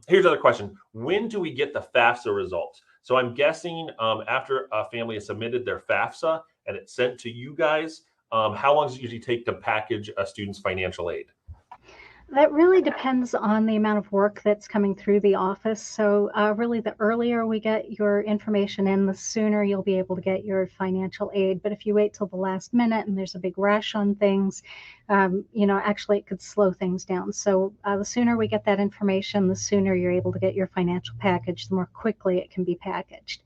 Here's another question. When do we get the FAFSA results? So I'm guessing after a family has submitted their FAFSA and it's sent to you guys, how long does it usually take to package a student's financial aid?
That really depends on the amount of work that's coming through the office. So really, the earlier we get your information in, the sooner you'll be able to get your financial aid. But if you wait till the last minute and there's a big rush on things, actually it could slow things down. So the sooner we get that information, the sooner you're able to get your financial package, the more quickly it can be packaged.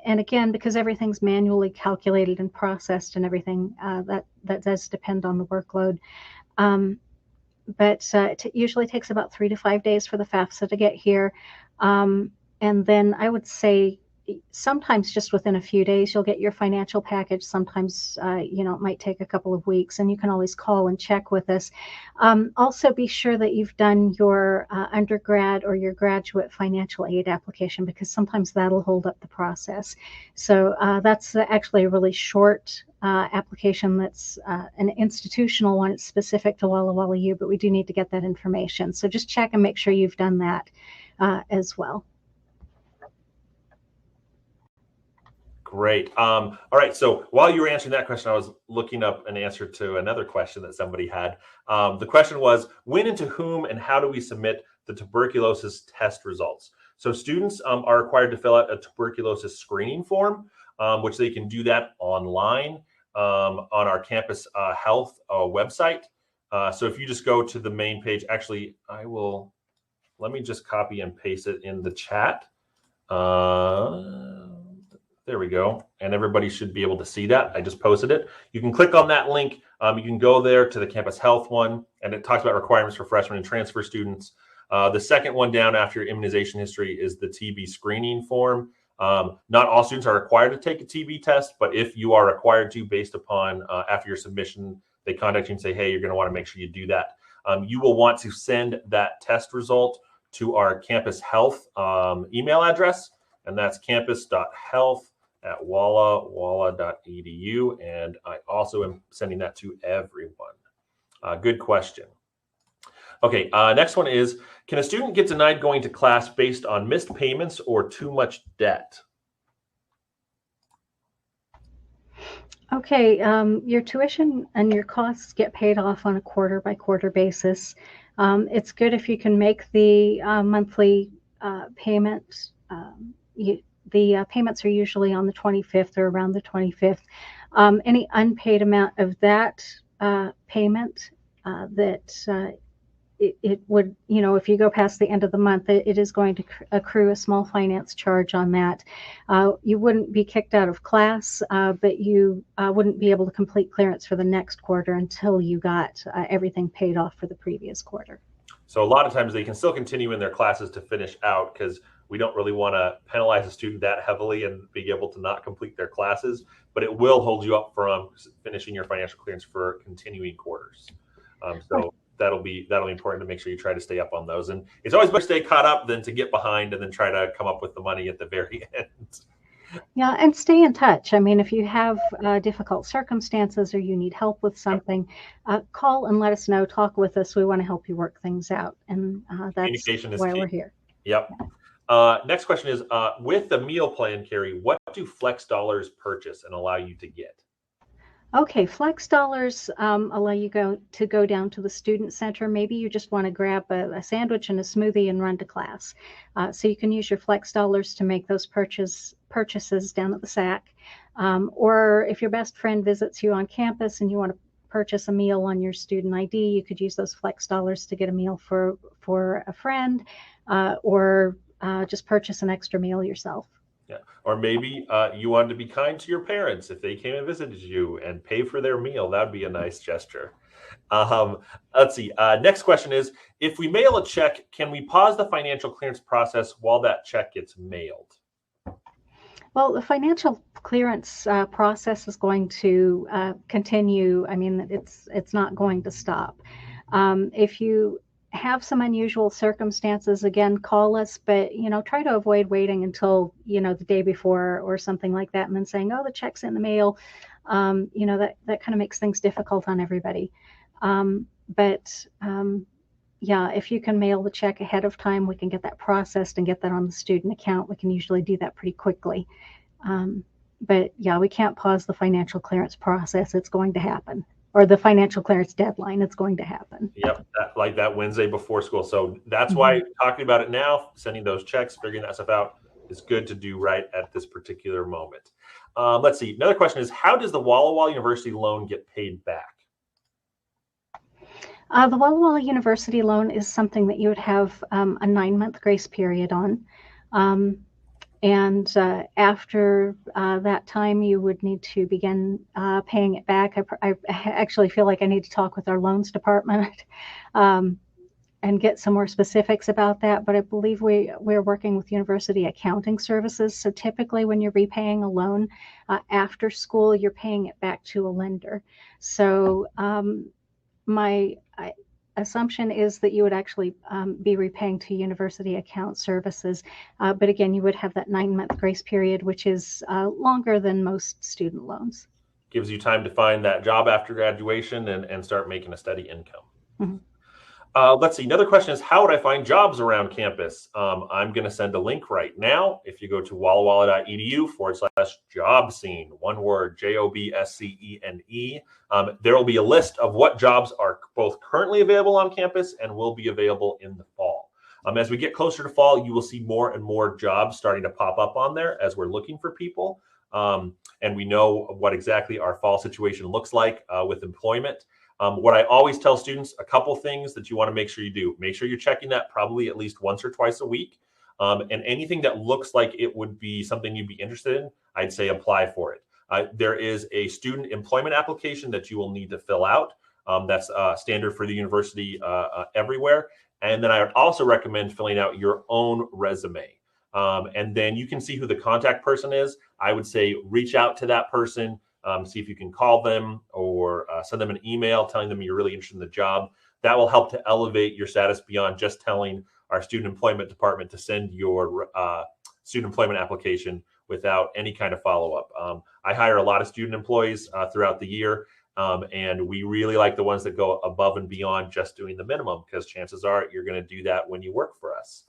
And again, because everything's manually calculated and processed and everything, that does depend on the workload. But it usually takes about 3 to 5 days for the FAFSA to get here. And then I would say sometimes just within a few days, you'll get your financial package. Sometimes, it might take a couple of weeks, and you can always call and check with us. Also, be sure that you've done your undergrad or your graduate financial aid application, because sometimes that'll hold up the process. So that's actually a really short application. That's an institutional one. It's specific to WallaWallaU, but we do need to get that information. So just check and make sure you've done that as well.
Great. All right. So while you were answering that question, I was looking up an answer to another question that somebody had. The question was, when and to whom and how do we submit the tuberculosis test results? So students are required to fill out a tuberculosis screening form, which they can do that online on our campus health website. So if you just go to the main page, actually, let me just copy and paste it in the chat. There we go. And everybody should be able to see that. I just posted it. You can click on that link. You can go there to the campus health one, and it talks about requirements for freshmen and transfer students. The second one down after your immunization history is the TB screening form. Not all students are required to take a TB test, but if you are required to, based upon after your submission, they contact you and say, hey, you're going to want to make sure you do that. You will want to send that test result to our campus health email address, and that's campus.health@wallawalla.edu. And I also am sending that to everyone. Good question. Okay, next one is, can a student get denied going to class based on missed payments or too much debt?
Okay, your tuition and your costs get paid off on a quarter-by-quarter basis. It's good if you can make the monthly payment. The payments are usually on the 25th or around the 25th. Any unpaid amount of that payment it would, if you go past the end of the month, it is going to accrue a small finance charge on that. You wouldn't be kicked out of class, but you wouldn't be able to complete clearance for the next quarter until you got everything paid off for the previous quarter.
So a lot of times they can still continue in their classes to finish out, because we don't really want to penalize a student that heavily and be able to not complete their classes, but it will hold you up from finishing your financial clearance for continuing quarters. So that'll be important to make sure you try to stay up on those. And it's always better to stay caught up than to get behind and then try to come up with the money at the very end.
Yeah, and stay in touch. I mean, if you have difficult circumstances or you need help with something, call and let us know. Talk with us. We want to help you work things out. And that's why we're here.
Yep. Next question is, with the meal plan, Carrie, what do Flex Dollars purchase and allow you to get?
Okay, Flex Dollars allow you to go down to the student center. Maybe you just want to grab a sandwich and a smoothie and run to class. So you can use your Flex Dollars to make those purchases down at the SAC. Or if your best friend visits you on campus and you want to purchase a meal on your student ID, you could use those Flex Dollars to get a meal for a friend, or just purchase an extra meal yourself.
Yeah. Or maybe you wanted to be kind to your parents if they came and visited you and pay for their meal. That'd be a nice gesture. Let's see. Next question is, if we mail a check, can we pause the financial clearance process while that check gets mailed?
Well, the financial clearance process is going to continue. I mean, it's not going to stop. If you have some unusual circumstances, again, call us, but try to avoid waiting until the day before or something like that, and then saying, "Oh, the check's in the mail." That kind of makes things difficult on everybody. Yeah, if you can mail the check ahead of time, we can get that processed and get that on the student account. We can usually do that pretty quickly. But yeah, we can't pause the financial clearance process. It's going to happen. Or the financial clearance deadline, it's going to happen.
Yep, like that Wednesday before school. So that's why talking about it now, sending those checks, figuring that stuff out is good to do right at this particular moment. Let's see. Another question is, how does the WallaWallaU University loan get paid back?
The WallaWallaU University loan is something that you would have a 9-month grace period on. After that time, you would need to begin paying it back. I actually feel like I need to talk with our loans department and get some more specifics about that. But I believe we're working with university accounting services. So typically when you're repaying a loan after school, you're paying it back to a lender. So my assumption is that you would actually be repaying to university account services. But again, you would have that 9-month grace period, which is longer than most student loans.
Gives you time to find that job after graduation and start making a steady income.
Mm-hmm.
Let's see. Another question is, how would I find jobs around campus? I'm going to send a link right now. If you go to wallawalla.edu/job scene, one word, JOBSCENE, there will be a list of what jobs are both currently available on campus and will be available in the fall. As we get closer to fall, you will see more and more jobs starting to pop up on there as we're looking for people. And we know what exactly our fall situation looks like with employment. What I always tell students, a couple things that you want to make sure you do. Make sure you're checking that probably at least once or twice a week. And anything that looks like it would be something you'd be interested in, I'd say apply for it. There is a student employment application that you will need to fill out. That's standard for the university everywhere. And then I would also recommend filling out your own resume. And then you can see who the contact person is. I would say reach out to that person. See if you can call them or send them an email telling them you're really interested in the job. That will help to elevate your status beyond just telling our student employment department to send your student employment application without any kind of follow-up. I hire a lot of student employees throughout the year, and we really like the ones that go above and beyond just doing the minimum, because chances are you're going to do that when you work for us.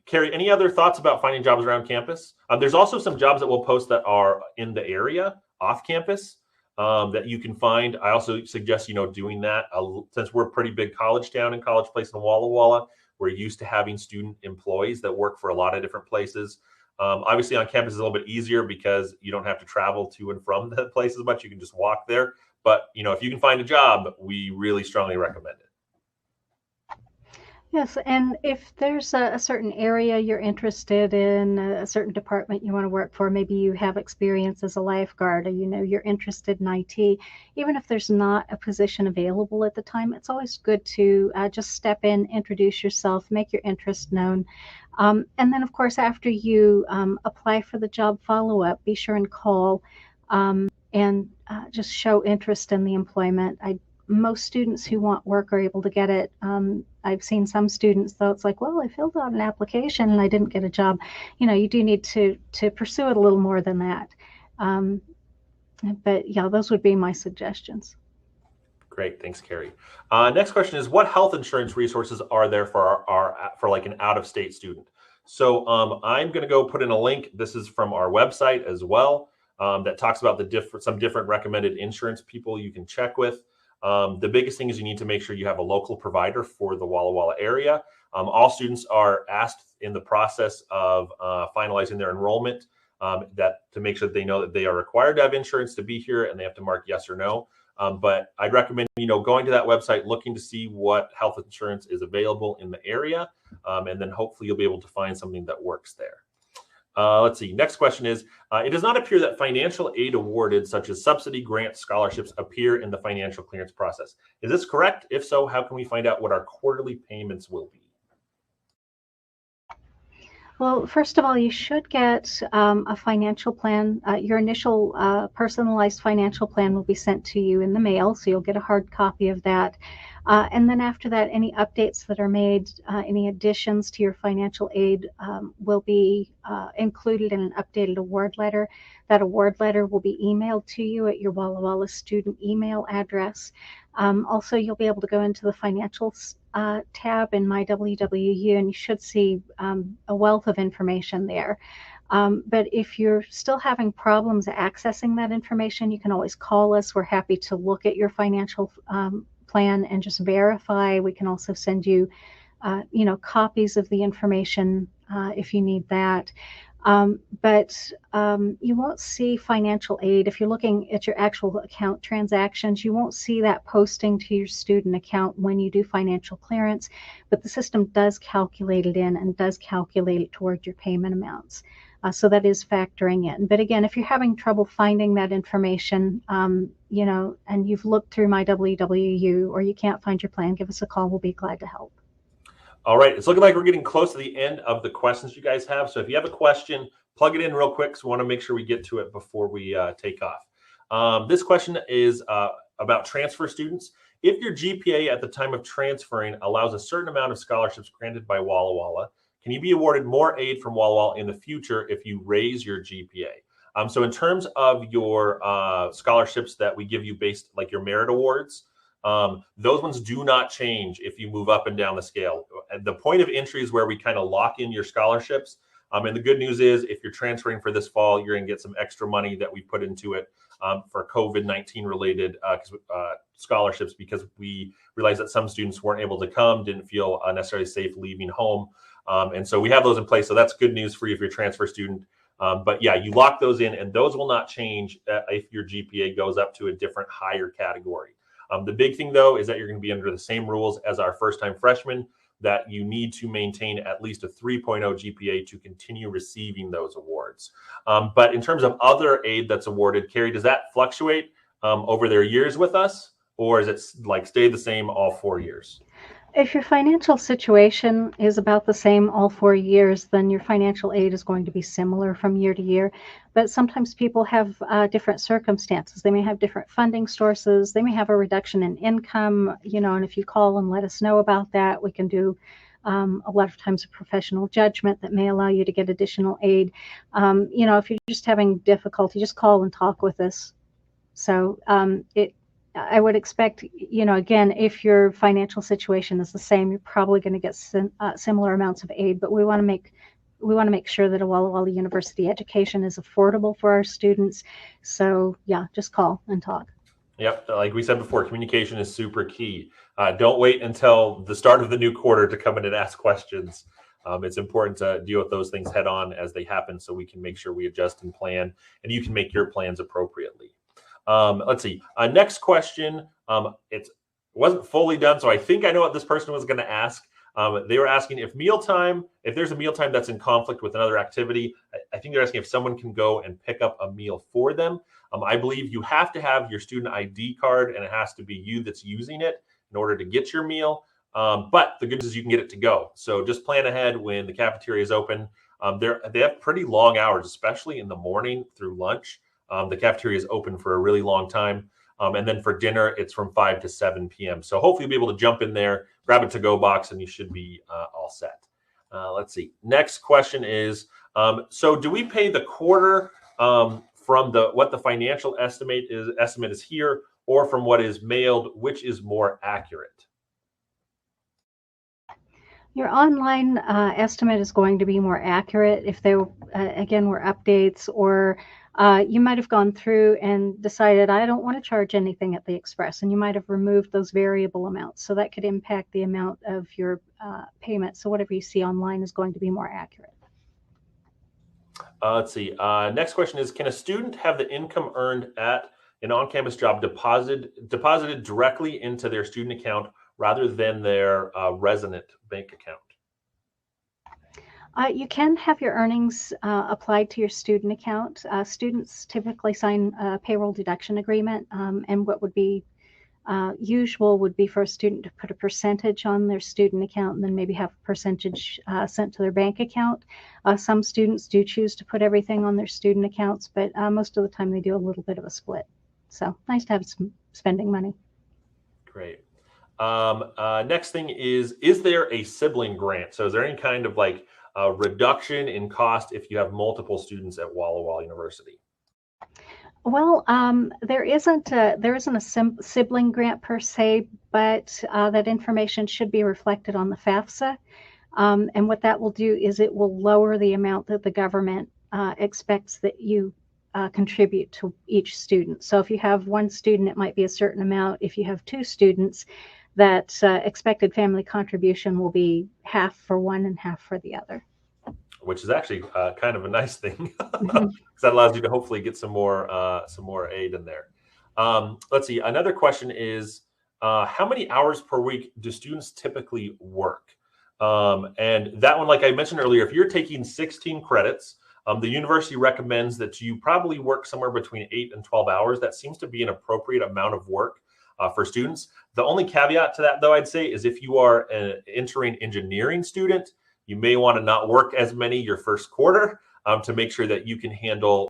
Carrie, any other thoughts about finding jobs around campus? There's also some jobs that we'll post that are in the area off campus that you can find. I also suggest, doing that since we're a pretty big college town and college place in Walla Walla. We're used to having student employees that work for a lot of different places. Obviously on campus is a little bit easier because you don't have to travel to and from the place as much. You can just walk there. But, if you can find a job, we really strongly recommend it.
Yes, and if there's a certain area you're interested in, a certain department you want to work for, maybe you have experience as a lifeguard, or you're interested in IT, even if there's not a position available at the time, it's always good to just step in, introduce yourself, make your interest known. And then, of course, after you apply for the job follow-up, be sure and call and just show interest in the employment. Most students who want work are able to get it. I've seen some students, though, it's like, well, I filled out an application and I didn't get a job. You do need to pursue it a little more than that. But yeah, those would be my suggestions.
Great, thanks, Carrie. Next question is, what health insurance resources are there for for like an out-of-state student? So I'm going to go put in a link. This is from our website as well, that talks about some different recommended insurance people you can check with. The biggest thing is you need to make sure you have a local provider for the Walla Walla area. All students are asked in the process of finalizing their enrollment to make sure that they know that they are required to have insurance to be here, and they have to mark yes or no. But I'd recommend going to that website, looking to see what health insurance is available in the area, and then hopefully you'll be able to find something that works there. Let's see. Next question is, it does not appear that financial aid awarded, such as subsidy, grants, scholarships, appear in the financial clearance process. Is this correct? If so, how can we find out what our quarterly payments will be?
Well, first of all, you should get a financial plan. Your initial personalized financial plan will be sent to you in the mail, so you'll get a hard copy of that. And then after that, any updates that are made, any additions to your financial aid will be included in an updated award letter. That award letter will be emailed to you at your WallaWallaU student email address. Also, you'll be able to go into the financials tab in My WWU, and you should see a wealth of information there. But if you're still having problems accessing that information, you can always call us. We're happy to look at your financial plan and just verify. We can also send you, copies of the information if you need that. But you won't see financial aid. If you're looking at your actual account transactions, you won't see that posting to your student account when you do financial clearance, but the system does calculate it in and does calculate it toward your payment amounts. So that is factoring in. But again, if you're having trouble finding that information, and you've looked through My WWU or you can't find your plan, give us a call. We'll be glad to help.
All right, it's looking like we're getting close to the end of the questions you guys have. So if you have a question, plug it in real quick. So we want to make sure we get to it before we take off. This question is about transfer students. If your GPA at the time of transferring allows a certain amount of scholarships granted by WallaWallaU, can you be awarded more aid from WallaWallaU in the future if you raise your GPA? So in terms of your scholarships that we give you based like your merit awards, those ones do not change if you move up and down the scale. The point of entry is where we kind of lock in your scholarships. And the good news is if you're transferring for this fall, you're going to get some extra money that we put into it for COVID-19 related scholarships, because we realized that some students weren't able to come, didn't feel necessarily safe leaving home. And so we have those in place. So that's good news for you if you're a transfer student. But yeah, you lock those in and those will not change if your GPA goes up to a different higher category. The big thing, though, is that you're going to be under the same rules as our first-time freshmen, that you need to maintain at least a 3.0 GPA to continue receiving those awards. But in terms of other aid that's awarded, Carrie, does that fluctuate over their years with us, or is it like stay the same all 4 years?
If your financial situation is about the same all 4 years, then your financial aid is going to be similar from year to year. But sometimes people have different circumstances. They may have different funding sources. They may have a reduction in income, and if you call and let us know about that, we can do a lot of times a professional judgment that may allow you to get additional aid. If you're just having difficulty, just call and talk with us. So I would expect, again, if your financial situation is the same, you're probably going to get similar amounts of aid. But we want to make sure that a WallaWallaU University education is affordable for our students. So yeah, just call and talk.
Yep, like we said before, communication is super key. Don't wait until the start of the new quarter to come in and ask questions. It's important to deal with those things head on as they happen, so we can make sure we adjust and plan, and you can make your plans appropriately. Let's see. Next question. It wasn't fully done, so I think I know what this person was going to ask. They were asking if there's a mealtime that's in conflict with another activity. I think they're asking if someone can go and pick up a meal for them. I believe you have to have your student ID card, and it has to be you that's using it in order to get your meal. But the good news is you can get it to go. So just plan ahead when the cafeteria is open. They have pretty long hours, especially in the morning through lunch. The cafeteria is open for a really long time. And then for dinner, it's from 5 to 7 p.m. So hopefully you'll be able to jump in there, grab a to-go box, and you should be all set. Let's see. Next question is, so do we pay the quarter from what the financial estimate is here, or from what is mailed, which is more accurate?
Your online estimate is going to be more accurate if there, again, were updates, or you might have gone through and decided, I don't want to charge anything at the Express, and you might have removed those variable amounts. So that could impact the amount of your payment. So whatever you see online is going to be more accurate.
Let's see. Next question is, can a student have the income earned at an on-campus job deposited directly into their student account rather than their resident bank account?
You can have your earnings applied to your student account. Students typically sign a payroll deduction agreement, and what would be usual would be for a student to put a percentage on their student account and then maybe have a percentage sent to their bank account. Some students do choose to put everything on their student accounts, but most of the time they do a little bit of a split. So nice to have some spending money.
Great. Next thing is there a sibling grant? So is there any kind of like reduction in cost if you have multiple students at WallaWallaU University?
Well, there isn't a sibling grant per se, but that information should be reflected on the FAFSA. And what that will do is it will lower the amount that the government expects that you contribute to each student. So if you have one student, it might be a certain amount. If you have two students, that expected family contribution will be half for one and half for the other.
Which is actually kind of a nice thing, because that allows you to hopefully get some more aid in there. Let's see. Another question is, how many hours per week do students typically work? And that one, like I mentioned earlier, if you're taking 16 credits, the university recommends that you probably work somewhere between 8 and 12 hours. That seems to be an appropriate amount of work for students. The only caveat to that, though, I'd say, is if you are an entering engineering student, you may want to not work as many your first quarter to make sure that you can handle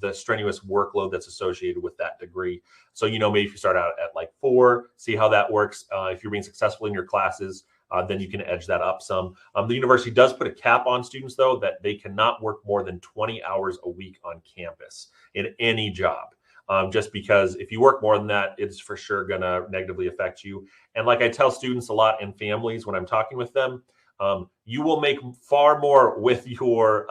the strenuous workload that's associated with that degree. So, maybe if you start out at like 4, see how that works. If you're being successful in your classes, then you can edge that up some. The university does put a cap on students, though, that they cannot work more than 20 hours a week on campus in any job. Just because if you work more than that, it's for sure going to negatively affect you. And like I tell students a lot and families when I'm talking with them, you will make far more with your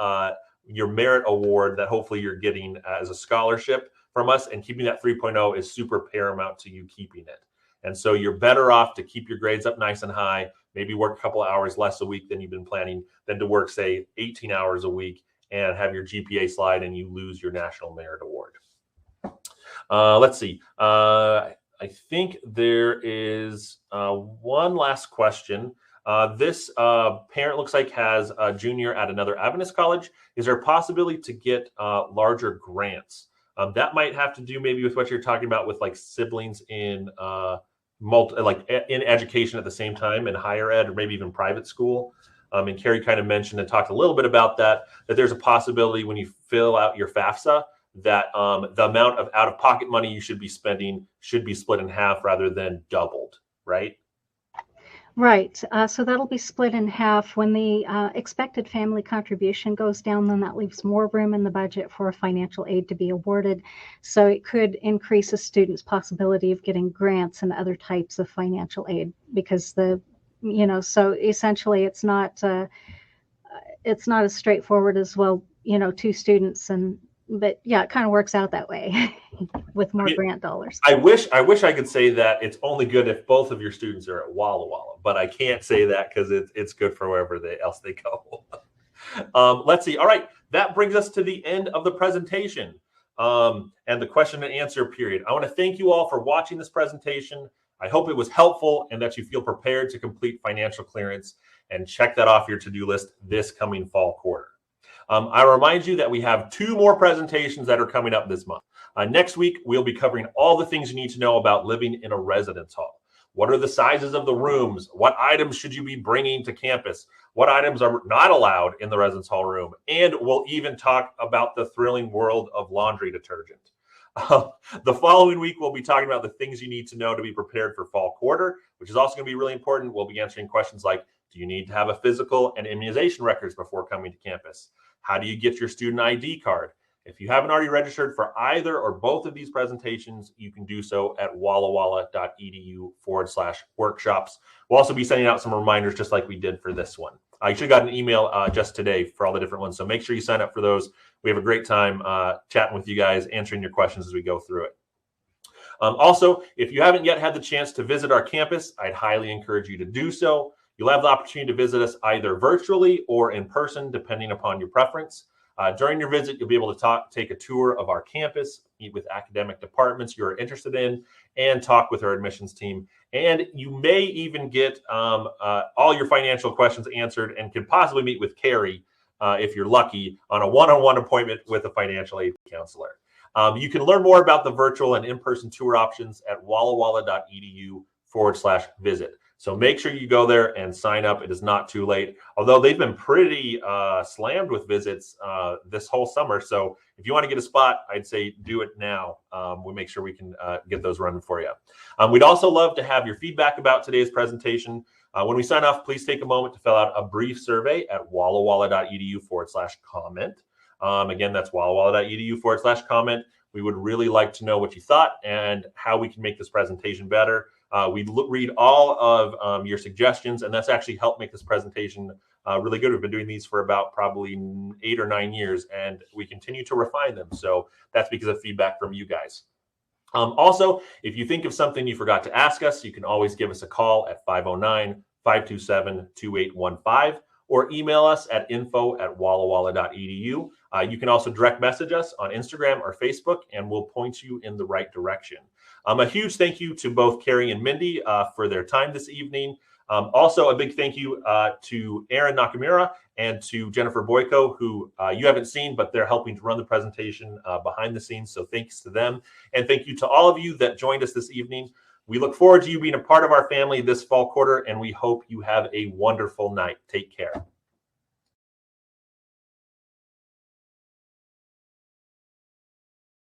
merit award that hopefully you're getting as a scholarship from us, and keeping that 3.0 is super paramount to you keeping it. And so you're better off to keep your grades up nice and high, maybe work a couple of hours less a week than you've been planning, than to work, say, 18 hours a week and have your GPA slide and you lose your National Merit Award. Let's see. I think there is one last question. This parent looks like has a junior at another Adventist college. Is there a possibility to get larger grants? That might have to do maybe with what you're talking about with like siblings in in education at the same time in higher ed or maybe even private school. And Carrie kind of mentioned and talked a little bit about that there's a possibility when you fill out your FAFSA that the amount of out-of-pocket money you should be spending should be split in half rather than doubled, right?
Right. So that'll be split in half. When the expected family contribution goes down, then that leaves more room in the budget for financial aid to be awarded. So it could increase a student's possibility of getting grants and other types of financial aid, because so essentially it's not as straightforward as, well, 2 students but yeah, it kind of works out that way with more grant dollars.
I wish I could say that it's only good if both of your students are at WallaWallaU, but I can't say that because it's good for wherever else they go. Let's see. All right, that brings us to the end of the presentation and the question and answer period. I want to thank you all for watching this presentation. I hope it was helpful and that you feel prepared to complete financial clearance and check that off your to-do list this coming fall quarter. I remind you that we have 2 more presentations that are coming up this month. Next week, we'll be covering all the things you need to know about living in a residence hall. What are the sizes of the rooms? What items should you be bringing to campus? What items are not allowed in the residence hall room? And we'll even talk about the thrilling world of laundry detergent. The following week, we'll be talking about the things you need to know to be prepared for fall quarter, which is also going to be really important. We'll be answering questions like, do you need to have a physical and immunization records before coming to campus? How do you get your student ID card? If you haven't already registered for either or both of these presentations, you can do so at wallawalla.edu/workshops. We'll also be sending out some reminders just like we did for this one. I should have got an email just today for all the different ones. So make sure you sign up for those. We have a great time chatting with you guys, answering your questions as we go through it. Also, if you haven't yet had the chance to visit our campus, I'd highly encourage you to do so. You'll have the opportunity to visit us either virtually or in person, depending upon your preference. During your visit, you'll be able to take a tour of our campus, meet with academic departments you're interested in, and talk with our admissions team. And you may even get all your financial questions answered and could possibly meet with Carrie, if you're lucky, on a one-on-one appointment with a financial aid counselor. You can learn more about the virtual and in-person tour options at WallaWallaU.edu/visit. So make sure you go there and sign up. It is not too late, although they've been pretty slammed with visits this whole summer. So if you want to get a spot, I'd say do it now. We'll make sure we can get those running for you. We'd also love to have your feedback about today's presentation. When we sign off, please take a moment to fill out a brief survey at WallaWallaU.edu/comment. Again, that's WallaWallaU.edu/comment. We would really like to know what you thought and how we can make this presentation better. We read all of your suggestions, and that's actually helped make this presentation really good. We've been doing these for about probably 8 or 9 years, and we continue to refine them. So that's because of feedback from you guys. Also, if you think of something you forgot to ask us, you can always give us a call at 509-527-2815 or email us at info@wallawalla.edu. You can also direct message us on Instagram or Facebook, and we'll point you in the right direction. A huge thank you to both Carrie and Mindy for their time this evening. Also, a big thank you to Aaron Nakamura and to Jennifer Boyko, who you haven't seen, but they're helping to run the presentation behind the scenes. So thanks to them. And thank you to all of you that joined us this evening. We look forward to you being a part of our family this fall quarter, and we hope you have a wonderful night. Take care.